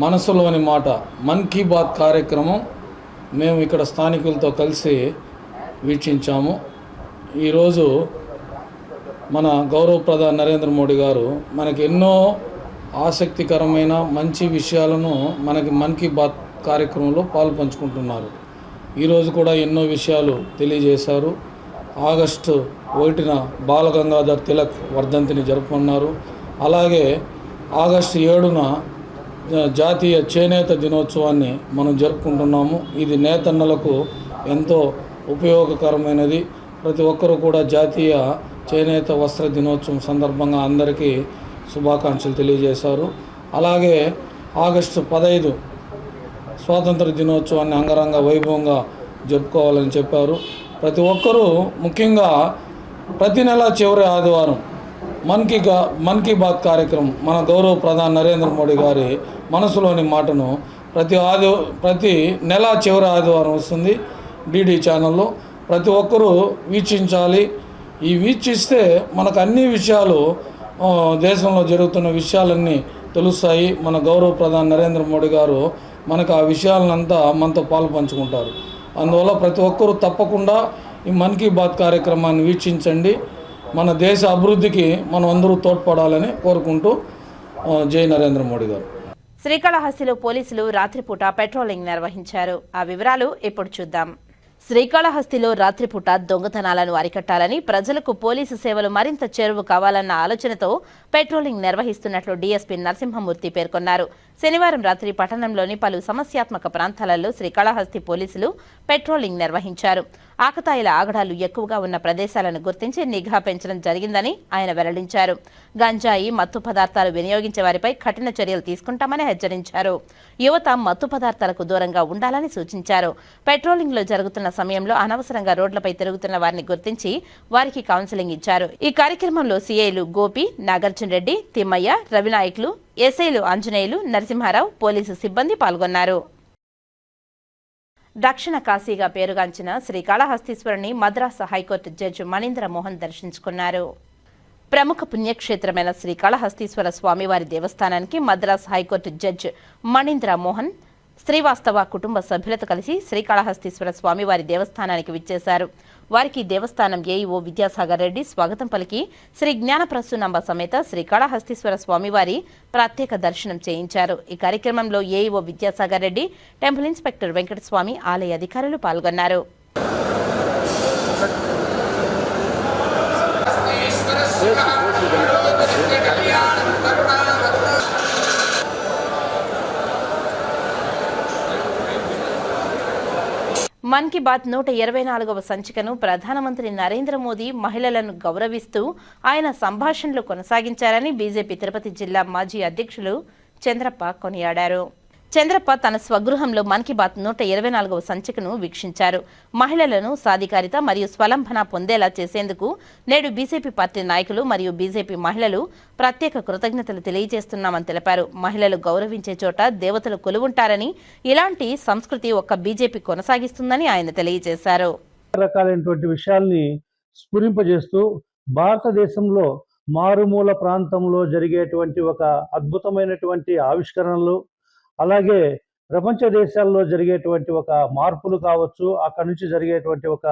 మనసులోని మాట మన్ కీ బాత్ కార్యక్రమం మేము ఇక్కడ స్థానికులతో కలిసి వీక్షించాము. ఈరోజు మన గౌరవ ప్రధాని నరేంద్ర మోడీ గారు మనకి ఎన్నో ఆసక్తికరమైన మంచి విషయాలను మనకి మన్ కీ బాత్ కార్యక్రమంలో పాల్పంచుకుంటున్నారు. ఈరోజు కూడా ఎన్నో విషయాలు తెలియజేశారు. ఆగస్టు 1న బాలగంగాధర్ తిలక్ వర్ధంతిని జరుపుకున్నారు. అలాగే ఆగస్టు 7న జాతీయ చేనేత దినోత్సవాన్ని మనం జరుపుకుంటున్నాము. ఇది నేతన్నలకు ఎంతో ఉపయోగకరమైనది. ప్రతి ఒక్కరూ కూడా జాతీయ చేనేత వస్త్ర దినోత్సవం సందర్భంగా అందరికీ శుభాకాంక్షలు తెలియజేశారు. అలాగే ఆగస్టు 15 స్వాతంత్ర దినోత్సవాన్ని అంగరంగ వైభవంగా జరుపుకోవాలని చెప్పారు. ప్రతి ఒక్కరూ ముఖ్యంగా ప్రతి నెల చివరి ఆదివారం మన్ కీ బాత్ కార్యక్రమం మన గౌరవ ప్రధాని నరేంద్ర మోడీ గారి మనసులోని మాటను ప్రతి నెల చివరి ఆదివారం వస్తుంది డిడి ఛానల్లో. ప్రతి ఒక్కరూ వీక్షించాలి. ఈ వీక్షిస్తే మనకు అన్ని విషయాలు, దేశంలో జరుగుతున్న విషయాలన్నీ తెలుస్తాయి. మన గౌరవ ప్రధాని నరేంద్ర మోడీ గారు మనకు ఆ విషయాలనంతా మనతో పాలు పంచుకుంటారు. అందువల్ల ప్రతి ఒక్కరూ తప్పకుండా ఈ మన్ కీ బాత్ కార్యక్రమాన్ని వీక్షించండి. మన దేశ అభివృద్ధికి మనం అందరూ తోడ్పడాలని కోరుకుంటూ జై నరేంద్ర మోడీ గారు. శ్రీకాళహస్తిలో పోలీసులు రాత్రిపూట పెట్రోలింగ్ నిర్వహించారు. ఆ వివరాలు ఇప్పుడు చూద్దాం. శ్రీకాళహస్తిలో రాత్రిపూట దొంగతనాలను అరికట్టాలని ప్రజలకు పోలీసు సేవలు మరింత చేరువ కావాలన్న ఆలోచనతో పెట్రోలింగ్ నిర్వహిస్తున్నట్లు డీఎస్పీ నరసింహమూర్తి పేర్కొన్నారు. శనివారం రాత్రి పట్టణంలోని పలు సమస్యాత్మక ప్రాంతాలలో శ్రీకాళహస్తి పోలీసులు పెట్రోలింగ్ నిర్వహించారు. ఆకతాయిల ఆగడాలు ఎక్కువగా ఉన్న ప్రదేశాలను గుర్తించి నిఘా పెంచడం జరిగిందని ఆయన వెల్లడించారు. గంజాయి, మత్తు పదార్థాలు వినియోగించే వారిపై కఠిన చర్యలు తీసుకుంటామని హెచ్చరించారు. యువత మత్తు పదార్థాలకు దూరంగా ఉండాలని సూచించారు. పెట్రోలింగ్లో జరుగుతున్న సమయంలో అనవసరంగా రోడ్లపై తిరుగుతున్న వారిని గుర్తించి వారికి కౌన్సిలింగ్ ఇచ్చారు. ఈ కార్యక్రమంలో సీఐలు గోపి, నాగార్జున రెడ్డి, తిమ్మయ్య, రవినాయకులు, ఎస్ఐలు ఆంజనేయులు, నరసింహారావు, పోలీసు సిబ్బంది పాల్గొన్నారు. దక్షిణ కాశీగా పేరుగాంచిన శ్రీకాళహస్తీశ్వరుని మద్రాసు హైకోర్టు జడ్జి మణీంద్ర మోహన్ దర్శించుకున్నారు. ప్రముఖ పుణ్యక్షేత్రమైన శ్రీకాళహస్తీశ్వర స్వామివారి దేవస్థానానికి మద్రాసు హైకోర్టు జడ్జి మణీంద్ర మోహన్ శ్రీవాస్తవ కుటుంబ సభ్యులతో కలిసి శ్రీకాళహస్తీశ్వర స్వామివారి దేవస్థానానికి విచ్చేశారు. వారికి దేవస్థానం ఏఈఓ విద్యాసాగర్ రెడ్డి స్వాగతం పలికి శ్రీ జ్ఞానప్రసూనంబ సమేత శ్రీకాళహస్తీశ్వర స్వామివారి ప్రత్యేక దర్శనం చేయించారు. ఈ కార్యక్రమంలో AEO Vidyasagar Reddy, temple inspector Venkataswamy, ఆలయ అధికారులు పాల్గొన్నారు. మన్ కీ బాత్ 124వ సంచికను ప్రధానమంత్రి నరేంద్ర మోదీ మహిళలను గౌరవిస్తూ ఆయన సంభాషణలు కొనసాగించారని బీజేపీ తిరుపతి జిల్లా మాజీ అధ్యక్షులు చంద్రప్ప కొనియాడారు. చంద్రప్ప తన స్వగృహంలో మన్ కీ బాత్ 124వ సంచికను వీక్షించారు. మహిళలను సాధికారిత మరియు స్వలంబన పొందేలా చేసేందుకు నేడు బీజేపీ పార్టీ నాయకులు మరియు బీజేపీ మహిళలు ప్రత్యేక కృతజ్ఞతలు తెలియజేస్తున్నామని తెలిపారు. మహిళలు గౌరవించే చోట దేవతలు కొలువుంటారని, ఇలాంటి సంస్కృతి ఒక్క బీజేపీ కొనసాగిస్తుందని ఆయన తెలియజేశారు. రకాలైనటువంటి విషయాల్ని స్ఫురింపజేస్తూ భారతదేశంలో మారుమూల ప్రాంతంలో జరిగేటువంటి ఒక అద్భుతమైనటువంటి ఆవిష్కరణలు, అలాగే ప్రపంచ దేశాల్లో జరిగేటువంటి ఒక మార్పులు కావచ్చు, అక్కడి నుంచి జరిగేటువంటి ఒక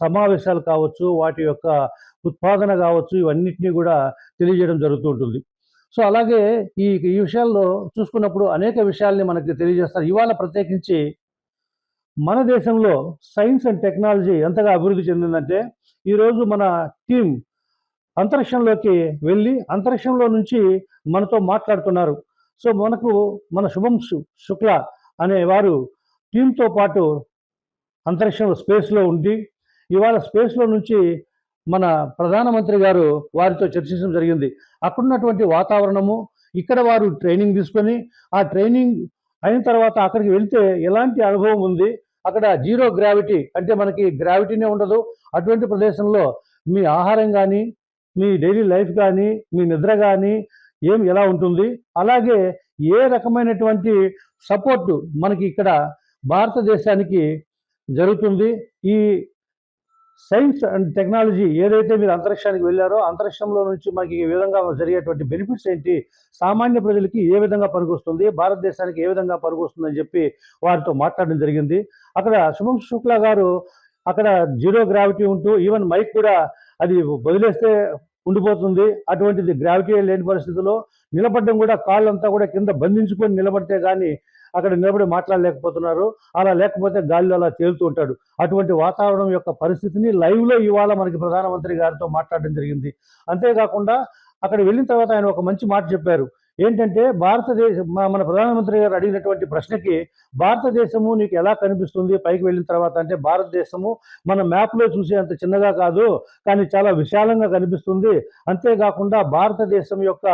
సమావేశాలు కావచ్చు, వాటి యొక్క ఉత్పాదన కావచ్చు, ఇవన్నిటినీ కూడా తెలియజేయడం జరుగుతూ ఉంటుంది. సో అలాగే ఈ విషయాల్లో చూసుకున్నప్పుడు అనేక విషయాల్ని మనకి తెలియజేస్తారు. ఇవాళ ప్రత్యేకించి మన దేశంలో సైన్స్ అండ్ టెక్నాలజీ ఎంతగా అభివృద్ధి చెందిందంటే, ఈరోజు మన టీం అంతరిక్షంలోకి వెళ్ళి అంతరిక్షంలో నుంచి మనతో మాట్లాడుతున్నారు. సో మన శుభం శుక్ల అనే వారు టీంతో పాటు అంతరిక్షంలో స్పేస్లో ఉండి ఇవాళ స్పేస్లో నుంచి మన ప్రధానమంత్రి గారు వారితో చర్చించడం జరిగింది. అక్కడున్నటువంటి వాతావరణము, ఇక్కడ వారు ట్రైనింగ్ తీసుకొని ఆ ట్రైనింగ్ అయిన తర్వాత అక్కడికి వెళ్తే ఎలాంటి అనుభవం ఉంది, అక్కడ జీరో గ్రావిటీ అంటే మనకి గ్రావిటీనే ఉండదు. అటువంటి ప్రదేశంలో మీ ఆహారం కానీ, మీ డైలీ లైఫ్ కానీ, మీ నిద్ర కానీ ఎలా ఉంటుంది, అలాగే ఏ రకమైనటువంటి సపోర్టు మనకి ఇక్కడ భారతదేశానికి జరుగుతుంది. ఈ సైన్స్ అండ్ టెక్నాలజీ ఏదైతే మీరు అంతరిక్షానికి వెళ్ళారో, అంతరిక్షంలో నుంచి మనకి ఏ విధంగా జరిగేటువంటి బెనిఫిట్స్ ఏంటి, సామాన్య ప్రజలకి ఏ విధంగా పనికొస్తుంది, భారతదేశానికి ఏ విధంగా పనికొస్తుందని చెప్పి వారితో మాట్లాడడం జరిగింది. అక్కడ శుభం శుక్లా గారు అక్కడ జీరో గ్రావిటీ ఉంటూ ఈవెన్ మైక్ కూడా అది వదిలేస్తే ఉండిపోతుంది. అటువంటిది గ్రావిటీ లేని పరిస్థితుల్లో నిలబడడం కూడా కాళ్ళంతా కూడా కింద బంధించుకొని నిలబడితే కానీ అక్కడ నిలబడి మాట్లాడలేకపోతున్నారు. అలా లేకపోతే గాలిలో అలా తేలుతూ ఉంటాడు. అటువంటి వాతావరణం యొక్క పరిస్థితిని లైవ్లో ఇవాళ మనకి ప్రధానమంత్రి గారితో మాట్లాడడం జరిగింది. అంతేకాకుండా అక్కడ వెళ్ళిన తర్వాత ఆయన ఒక మంచి మాట చెప్పారు. ఏంటంటే మన ప్రధానమంత్రి గారు అడిగినటువంటి ప్రశ్నకి, భారతదేశము నీకు ఎలా కనిపిస్తుంది పైకి వెళ్ళిన తర్వాత అంటే, భారతదేశము మన మ్యాప్లో చూసే అంత చిన్నగా కాదు, కానీ చాలా విశాలంగా కనిపిస్తుంది. అంతేకాకుండా భారతదేశం యొక్క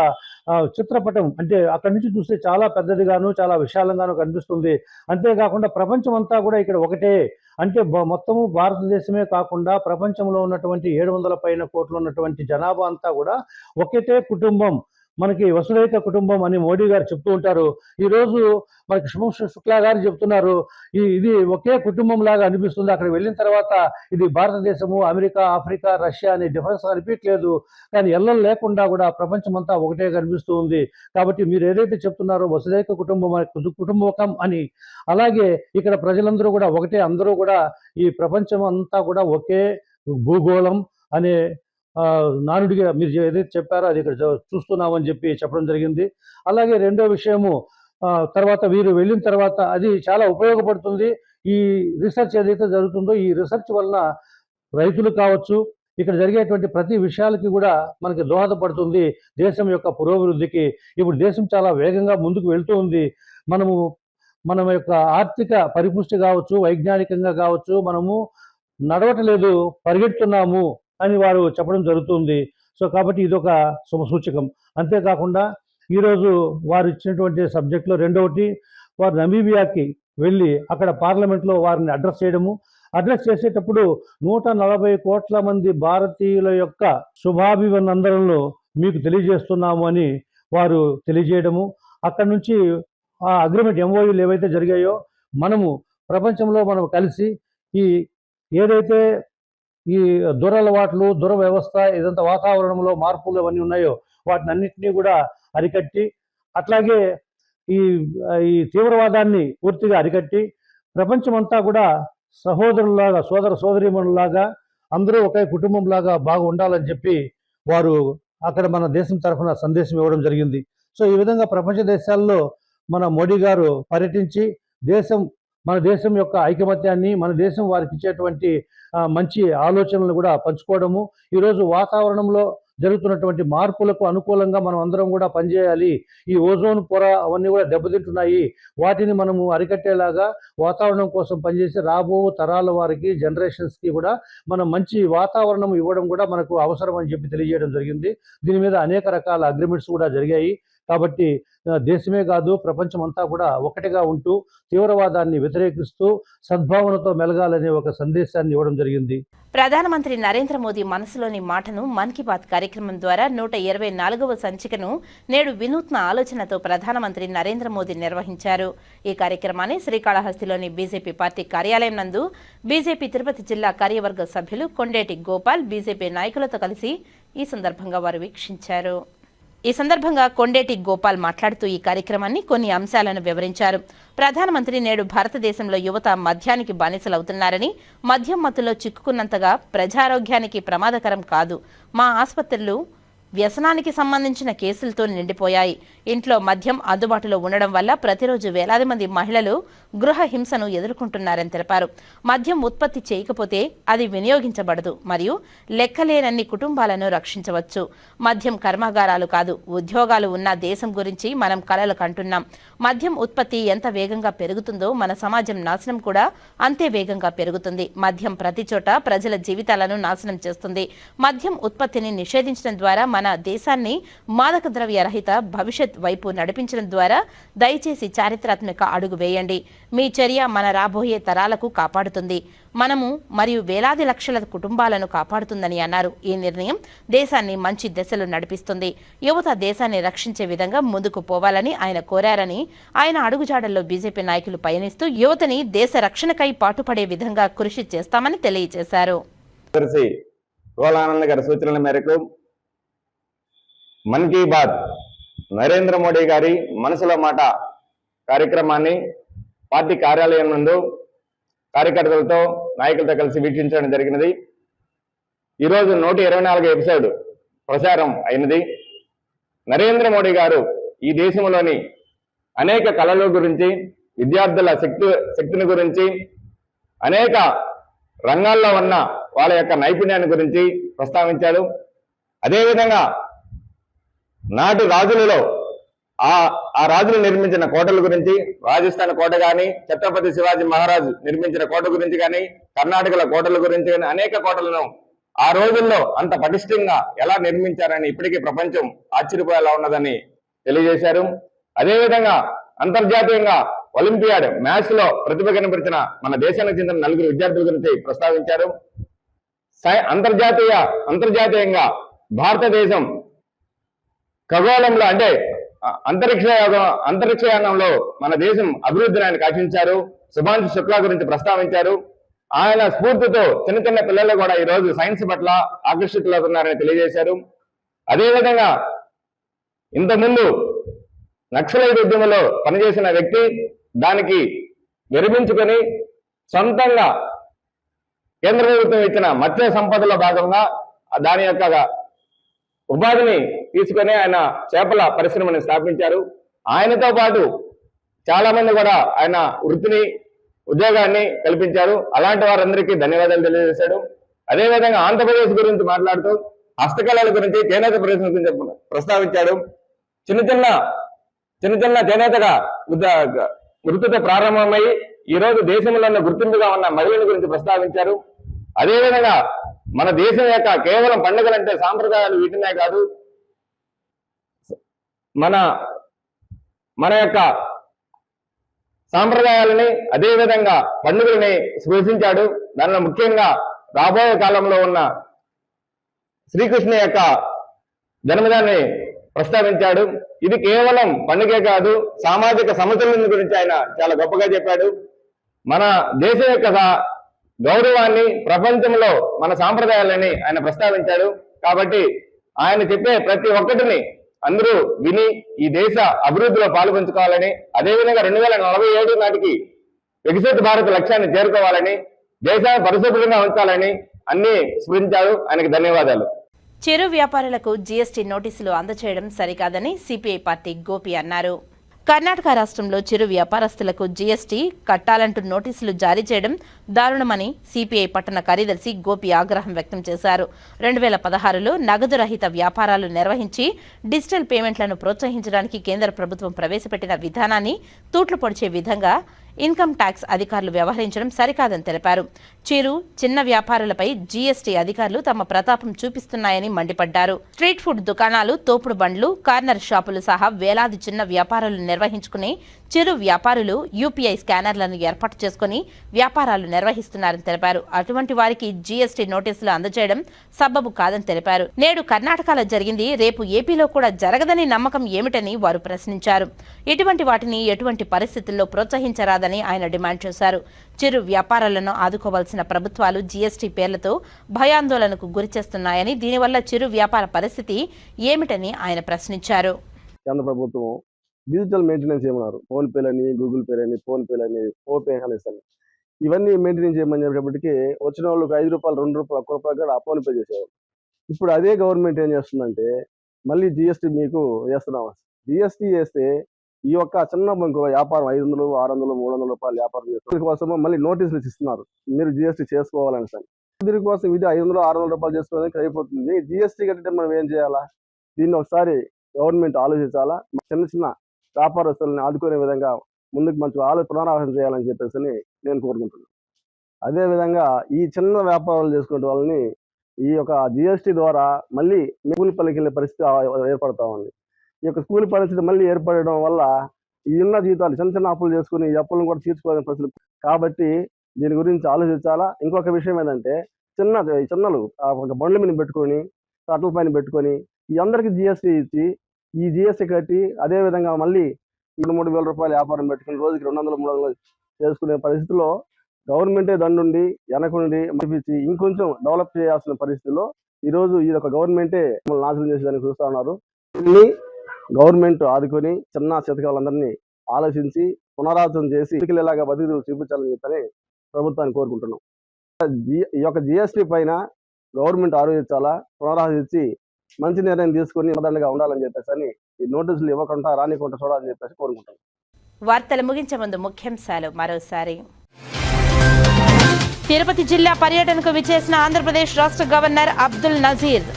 చిత్రపటం అంటే అక్కడి నుంచి చూస్తే చాలా పెద్దదిగాను చాలా విశాలంగాను కనిపిస్తుంది. అంతేకాకుండా ప్రపంచం అంతా కూడా ఇక్కడ ఒకటే అంటే మొత్తము భారతదేశమే కాకుండా ప్రపంచంలో ఉన్నటువంటి 700 పైన కోట్లు ఉన్నటువంటి జనాభా అంతా కూడా ఒకటే కుటుంబం, మనకి వసుదైక కుటుంబం అని మోడీ గారు చెప్తూ ఉంటారు. ఈరోజు మనకి శుభం శుక్లా గారు చెప్తున్నారు, ఇది ఒకే కుటుంబం లాగా అనిపిస్తుంది. అక్కడ వెళ్ళిన తర్వాత ఇది భారతదేశము, అమెరికా, ఆఫ్రికా, రష్యా అనే డిఫరెన్స్ అనిపించలేదు, కానీ ఎల్లలు లేకుండా కూడా ప్రపంచమంతా ఒకటే కనిపిస్తూ ఉంది. కాబట్టి మీరు ఏదైతే చెప్తున్నారో వసుదైక కుటుంబకం అని, అలాగే ఇక్కడ ప్రజలందరూ కూడా ఒకటే, అందరూ కూడా ఈ ప్రపంచం అంతా కూడా ఒకే భూగోళం అనే నానుడిగా మీరు ఏదైతే చెప్పారో అది ఇక్కడ చూస్తున్నామని చెప్పి చెప్పడం జరిగింది. అలాగే రెండో విషయము, తర్వాత వీరు వెళ్ళిన తర్వాత అది చాలా ఉపయోగపడుతుంది. ఈ రీసెర్చ్ ఏదైతే జరుగుతుందో ఈ రీసెర్చ్ వలన రైతులు కావచ్చు, ఇక్కడ జరిగేటువంటి ప్రతి విషయాలకి కూడా మనకి దోహదపడుతుంది దేశం యొక్క పురోభివృద్ధికి. ఇప్పుడు దేశం చాలా వేగంగా ముందుకు వెళ్తూ ఉంది. మన యొక్క ఆర్థిక పరిపుష్టి కావచ్చు, వైజ్ఞానికంగా కావచ్చు, మనము నడవటలేదు, పరిగెడుతున్నాము అని వారు చెప్పడం జరుగుతుంది. సో కాబట్టి ఇదొక శుభసూచకం. అంతేకాకుండా ఈరోజు వారు ఇచ్చినటువంటి సబ్జెక్టులో రెండవది, వారు నమీబియాకి వెళ్ళి అక్కడ పార్లమెంట్లో వారిని అడ్రస్ చేసేటప్పుడు 140 కోట్ల మంది భారతీయుల యొక్క శుభాభివందనలను మీకు తెలియజేస్తున్నాము అని వారు తెలియజేయడము, అక్కడి నుంచి ఆ అగ్రిమెంట్ MOUలు ఏవైతే జరిగాయో మనము ప్రపంచంలో మనం కలిసి ఏదైతే ఈ దురలవాట్లు, దురవ్యవస్థ, ఇదంతా వాతావరణంలో మార్పులు అవన్నీ ఉన్నాయో వాటిని అన్నింటినీ కూడా అరికట్టి, అట్లాగే ఈ తీవ్రవాదాన్ని పూర్తిగా అరికట్టి ప్రపంచమంతా కూడా సహోదరులాగా, సోదరీమణులాగా అందరూ ఒకే కుటుంబంలాగా బాగా ఉండాలని చెప్పి వారు అక్కడ మన దేశం తరఫున సందేశం ఇవ్వడం జరిగింది. సో ఈ విధంగా ప్రపంచ దేశాల్లో మన మోడీ గారు పర్యటించి మన దేశం యొక్క ఐకమత్యాన్ని, మన దేశం వారికి ఇచ్చేటువంటి మంచి ఆలోచనలు కూడా పంచుకోవడము, ఈరోజు వాతావరణంలో జరుగుతున్నటువంటి మార్పులకు అనుకూలంగా మనం అందరం కూడా పనిచేయాలి, ఈ ఓజోన్ పొర అవన్నీ కూడా దెబ్బతింటున్నాయి, వాటిని మనము అరికట్టేలాగా వాతావరణం కోసం పనిచేసి రాబో తరాల వారికి, జనరేషన్స్కి కూడా మనం మంచి వాతావరణం ఇవ్వడం కూడా మనకు అవసరం అని చెప్పి తెలియజేయడం జరిగింది. దీని మీద అనేక రకాల అగ్రిమెంట్స్ కూడా జరిగాయి. కాబట్టి దేశమే కాదు ప్రపంచం అంతా కూడా ఒకటిగా ఉంటూ తీవ్రవాదాన్ని వ్యతిరేకిస్తూ సద్భావనతో మెలగాలనే ఒక సందేశాన్ని ఇవ్వడం జరిగింది. ప్రధానమంత్రి నరేంద్ర మోదీ మనసులోని మాటను మన్ కీ బాత్ కార్యక్రమం ద్వారా 124వ సంచికను నేడు వినూత్న ఆలోచనతో ప్రధానమంత్రి నరేంద్ర మోదీ నిర్వహించారు. ఈ కార్యక్రమాన్ని శ్రీకాళహస్తిలోని బీజేపీ పార్టీ కార్యాలయం నందు బీజేపీ తిరుపతి జిల్లా కార్యవర్గ సభ్యులు కొండేటి గోపాల్ బీజేపీ నాయకులతో కలిసి ఈ సందర్భంగా వారు వీక్షించారు. ఈ సందర్భంగా కొండేటి గోపాల్ మాట్లాడుతూ ఈ కార్యక్రమాన్ని కొన్ని అంశాలను వివరించారు. ప్రధానమంత్రి నేడు భారతదేశంలో యువత మద్యానికి బానిసలవుతున్నారని, మద్యం మత్తులో చిక్కుకున్నంతగా ప్రజారోగ్యానికి ప్రమాదకరం కాదు, మా ఆసుపత్రులు వ్యసనానికి సంబంధించిన కేసులతో నిండిపోయాయి, ఇంట్లో మద్యం అందుబాటులో ఉండడం వల్ల ప్రతిరోజు వేలాది మంది మహిళలు గృహ హింసను ఎదుర్కొంటున్నారని తెలిపారు. మద్యం ఉత్పత్తి చేయకపోతే అది వినియోగించబడదు మరియు లెక్కలేనన్ని కుటుంబాలను రక్షించవచ్చు. మద్యం కర్మాగారాలు కాదు, ఉద్యోగాలు ఉన్న దేశం గురించి మనం కలలు కంటున్నాం. మద్యం ఉత్పత్తి ఎంత వేగంగా పెరుగుతుందో మన సమాజం నాశనం కూడా అంతే వేగంగా పెరుగుతుంది. మద్యం ప్రతి చోట ప్రజల జీవితాలను నాశనం చేస్తుంది. మద్యం ఉత్పత్తిని నిషేధించడం ద్వారా మన దేశాన్ని మాదక ద్రవ్య రహిత భవిష్యత్ వైపు నడిపించడం ద్వారా దయచేసి చారిత్రాత్మక అడుగు వేయండి. మీ చర్య మన రాబోయే తరాలకు కాపాడుతుంది, మనము మరియు వేలాది లక్షల కుటుంబాలను కాపాడుతుందని అన్నారు. ఈ నిర్ణయం దేశాన్ని మంచి దశలో నడిపిస్తుంది. యువత దేశాన్ని రక్షించే విధంగా ముందుకు పోవాలని ఆయన కోరారని, ఆయన అడుగుజాడల్లో బీజేపీ నాయకులు పయనిస్తూ యువతని దేశ రక్షణకై పాటుపడే విధంగా కృషి చేస్తామని తెలియజేశారు. సూచనల మేరకు మన్ కీ బాత్ నరేంద్ర మోడీ గారి మనసులో మాట కార్యక్రమాన్ని పార్టీ కార్యాలయం నందు కార్యకర్తలతో, నాయకులతో కలిసి వీక్షించడం జరిగినది. ఈరోజు 124 ఎపిసోడ్ ప్రసారం అయినది. నరేంద్ర మోడీ గారు ఈ దేశంలోని అనేక కళల గురించి, విద్యార్థుల శక్తిని గురించి, అనేక రంగాల్లో ఉన్న వాళ్ళ యొక్క నైపుణ్యాన్ని గురించి ప్రస్తావించాడు. అదేవిధంగా నాటి రాజులలో ఆ రాజులు నిర్మించిన కోటల గురించి, రాజస్థాన్ కోట కానీ, ఛత్రపతి శివాజీ మహారాజు నిర్మించిన కోట గురించి కానీ, కర్ణాటకల కోటల గురించి కానీ, అనేక కోటలను ఆ రోజుల్లో అంత పటిష్టంగా ఎలా నిర్మించారని ఇప్పటికీ ప్రపంచం ఆశ్చర్యపోయేలా ఉన్నదని తెలియజేశారు. అదేవిధంగా అంతర్జాతీయంగా ఒలింపియాడ్ మ్యాథ్స్ లో ప్రతిభ కనబరిచిన మన దేశానికి చెందిన 4 విద్యార్థుల గురించి ప్రస్తావించారు. అంతర్జాతీయంగా భారతదేశం ఖగోళంలో అంటే అంతరిక్షయానంలో మన దేశం అభివృద్ధిని ఆయన ఆశించారు. శుభాంశు శుక్లా గురించి ప్రస్తావించారు. ఆయన స్ఫూర్తితో చిన్న చిన్న పిల్లలు కూడా ఈ రోజు సైన్స్ పట్ల ఆకర్షితులవుతున్నారని తెలియజేశారు. అదేవిధంగా ఇంతకుముందు నక్సలైట్ ఉద్యమంలో పనిచేసిన వ్యక్తి దానికి విరమించుకొని సొంతంగా కేంద్ర ప్రభుత్వం ఇచ్చిన మత్స్య సంపదలో భాగంగా దాని యొక్క ఉపాధిని తీసుకొని ఆయన చేపల పరిశ్రమని స్థాపించారు. ఆయనతో పాటు చాలా మంది కూడా ఆయన వృత్తిని ఉద్యోగాన్ని కల్పించారు. అలాంటి వారందరికీ ధన్యవాదాలు తెలియజేశాడు. అదేవిధంగా ఆంధ్రప్రదేశ్ గురించి మాట్లాడుతూ హస్తకళల గురించి, చేనేత ప్రదేశం గురించి ప్రస్తావించాడు. చిన్న చిన్న చేనేతగా వృత్తితో ప్రారంభమై ఈరోజు దేశంలో గుర్తింపుగా ఉన్న మహిళల గురించి ప్రస్తావించారు. అదేవిధంగా మన దేశం యొక్క కేవలం పండుగలంటే సాంప్రదాయాలు వీటినే కాదు, మన యొక్క సాంప్రదాయాలని అదేవిధంగా పండుగలని స్పృశించాడు. దానిలో ముఖ్యంగా రాబోయే కాలంలో ఉన్న శ్రీకృష్ణ యొక్క జన్మదినాన్ని ప్రస్తావించాడు. ఇది కేవలం పండుగే కాదు, సామాజిక సమతుల్యం గురించి ఆయన చాలా గొప్పగా చెప్పాడు. మన దేశం యొక్క గౌరవాన్ని, ప్రపంచంలో మన సాంప్రదాయాలని ఆయన ప్రస్తావించాడు. కాబట్టి ఆయన చెప్పే ప్రతి ఒక్కటిని అందరూ విని ఈ దేశ అభివృద్ధిలో పాల్పంచుకోవాలని, అదేవిధంగా 2047 నాటికి వికసిత భారత్ లక్ష్యాన్ని చేరుకోవాలని, దేశాన్ని పరిశుభ్రంగా ఉంచాలని అన్ని స్మరించారు. ఆయనకు ధన్యవాదాలు. చిరు వ్యాపారులకు జీఎస్టీ నోటీసులు అందజేయడం సరికాదని సిపిఐ పార్టీ గోపి అన్నారు. కర్ణాటక రాష్ట్రంలో చిరు వ్యాపారస్తులకు జీఎస్టీ కట్టాలంటూ నోటీసులు జారీ చేయడం దారుణమని సిపిఐ పట్టణ కార్యదర్శి గోపి ఆగ్రహం వ్యక్తం చేశారు. 2016లో నగదు రహిత వ్యాపారాలు నిర్వహించి డిజిటల్ పేమెంట్లను ప్రోత్సహించడానికి కేంద్ర ప్రభుత్వం ప్రవేశపెట్టిన విధానాన్ని తూట్లు పొడిచే విధంగా ఇన్కమ్ ట్యాక్స్ అధికారులు వ్యవహరించడం సరికాదని తెలిపారు. చిరు చిన్న వ్యాపారులపై జీఎస్టీ అధికారులు తమ ప్రతాపం చూపిస్తున్నాయని మండిపడ్డారు. స్ట్రీట్ ఫుడ్ దుకాణాలు, తోపుడు బండ్లు, కార్నర్ షాపులు సహా వేలాది చిన్న వ్యాపారాలు నిర్వహించుకునే చిరు వ్యాపారులు యూపీఐ స్కానర్లను ఏర్పాటు చేసుకుని వ్యాపారాలు నిర్వహిస్తున్నారని తెలిపారు. అటువంటి వారికి జీఎస్టీ నోటీసులు అందజేయడం సబబు కాదని తెలిపారు. నేడు కర్ణాటకలో జరిగింది రేపు ఏపీలో కూడా జరగదని నమ్మకం ఏమిటని వారు ప్రశ్నించారు. ఇటువంటి వాటిని ఎటువంటి పరిస్థితుల్లో ప్రోత్సహించరాదని ఆయన డిమాండ్ చేశారు. చిరు వ్యాపారాలను ఆదుకోవాల్సిన ప్రభుత్వాలు జీఎస్టీ పేర్లతో భయాందోళనకు గురిచేస్తున్నాయని, దీనివల్ల చిరు వ్యాపార పరిస్థితి ఏమిటని ఆయన ప్రశ్నించారు. కేంద్ర ప్రభుత్వం డిజిటల్ మెయింటెనెన్స్ చేయమన్నారు. ఫోన్ పేలని, గూగుల్ పేలని, ఫోన్ పేలని, ఫోన్పే అని ఇవన్నీ మెయింటెనెన్స్ చేయమని చెప్పేటప్పటికి వచ్చిన వాళ్ళకి ₹5, ₹2, ₹1 కూడా ఫోన్ పే చేసేవాళ్ళు. ఇప్పుడు అదే గవర్నమెంట్ ఏం చేస్తుందంటే మళ్ళీ జీఎస్టీ మీకు వేస్తున్నాం. జీఎస్టీ వేస్తే ఈ యొక్క చిన్న బంకు వ్యాపారం $500, $600, $300 వ్యాపారం చేస్తున్న కోసం మళ్ళీ నోటీసులు ఇస్తున్నారు, మీరు జీఎస్టీ చేసుకోవాలని సార్. దీనికోసం ఇది $500, $600 చేసుకోవడానికి అయిపోతుంది. జీఎస్టీ కట్టితే మనం ఏం చేయాలా? దీన్ని ఒకసారి గవర్నమెంట్ ఆలోచించాలా. చిన్న వ్యాపారస్తులను ఆదుకునే విధంగా ముందుకు మంచి పునరాలోచన చేయాలని చెప్పేసి నేను కోరుకుంటున్నాను. అదేవిధంగా ఈ చిన్న వ్యాపారాలు చేసుకునే వాళ్ళని ఈ యొక్క జిఎస్టీ ద్వారా మళ్ళీ కూలి పనికి వెళ్ళే పరిస్థితి ఏర్పడతా ఉంది. ఈ యొక్క కూలి పరిస్థితి మళ్ళీ ఏర్పడడం వల్ల ఈ ఉన్న జీతాలు చిన్న అప్పులు చేసుకుని ఈ అప్పులను కూడా తీర్చుకోవాలని పరిస్థితి. కాబట్టి దీని గురించి ఆలోచించాలా. ఇంకొక విషయం ఏంటంటే చిన్నలు ఒక బండ్ల మీద పెట్టుకొని, అట్ల పైన పెట్టుకొని ఈ అందరికీ జిఎస్టీ ఇచ్చి ఈ జిఎస్టీ కట్టి అదేవిధంగా మళ్ళీ $2,000-3,000 వ్యాపారం పెట్టుకుని రోజుకి 200-300 చేసుకునే పరిస్థితిలో గవర్నమెంటే దండుండి వెనకుండి మరిపించి ఇంకొంచెం డెవలప్ చేయాల్సిన పరిస్థితిలో ఈరోజు ఈ యొక్క గవర్నమెంటే నాశనం చేసేదానికి చూస్తూ ఉన్నారు. దీన్ని గవర్నమెంట్ ఆదుకొని చిన్న చితకాలందరినీ ఆలోచించి పునరావృతం చేసి ఇలాగా బతుకులు చూపించాలని చెప్పని ప్రభుత్వాన్ని కోరుకుంటున్నాం. ఈ యొక్క జిఎస్టీ పైన గవర్నమెంట్ ఆలోచించాలా, పునరావృతించి మంచి నిర్ణయం తీసుకుని దండగా ఉండాలని చెప్పేసి ఈ నోటీసులు ఇవ్వకుండా రానికుండా చూడాలని చెప్పేసి కోరుకుంటున్నాం. వార్తలు ముగించే ముందు ముఖ్యాంశాలు మరోసారి. తిరుపతి జిల్లా పర్యటనకు విచ్చేసిన ఆంధ్రప్రదేశ్ రాష్ట్ర గవర్నర్ అబ్దుల్ నజీర్.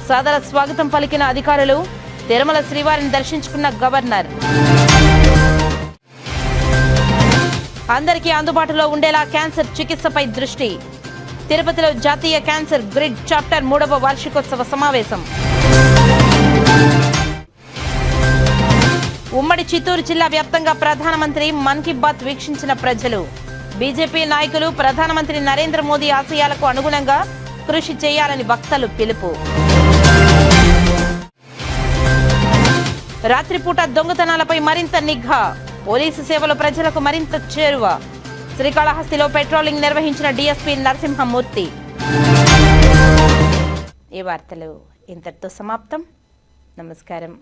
సాదర స్వాగతం పలికిన అధికారులు. తిరుమల శ్రీవారిని దర్శించుకున్న గవర్నర్. అందరికీ అందుబాటులో ఉండేలా క్యాన్సర్ చికిత్సపై దృష్టి. తిరుపతిలో జాతీయ క్యాన్సర్ గ్రిడ్ చాప్టర్ 3వ వార్షికోత్సవ సమావేశం. ఉమ్మడి చిత్తూరు జిల్లా వ్యాప్తంగా ప్రధానమంత్రి మన్ కీ బాత్ వీక్షించిన ప్రజలు. బీజేపీ నాయకులు ప్రధానమంత్రి నరేంద్ర మోదీ ఆశయాలకు అనుగుణంగా కృషి చేయాలని వక్తలు పిలుపు. రాత్రిపూట దొంగతనాలపై మరింత నిఘా. పోలీసు సేవలు ప్రజలకు మరింత చేరువ. శ్రీకాళహస్తిలో పెట్రోలింగ్ నిర్వహించిన డీఎస్పీ నరసింహమూర్తి. ఈ వార్తలు ఇంతటితో సమాప్తం. నమస్కారం.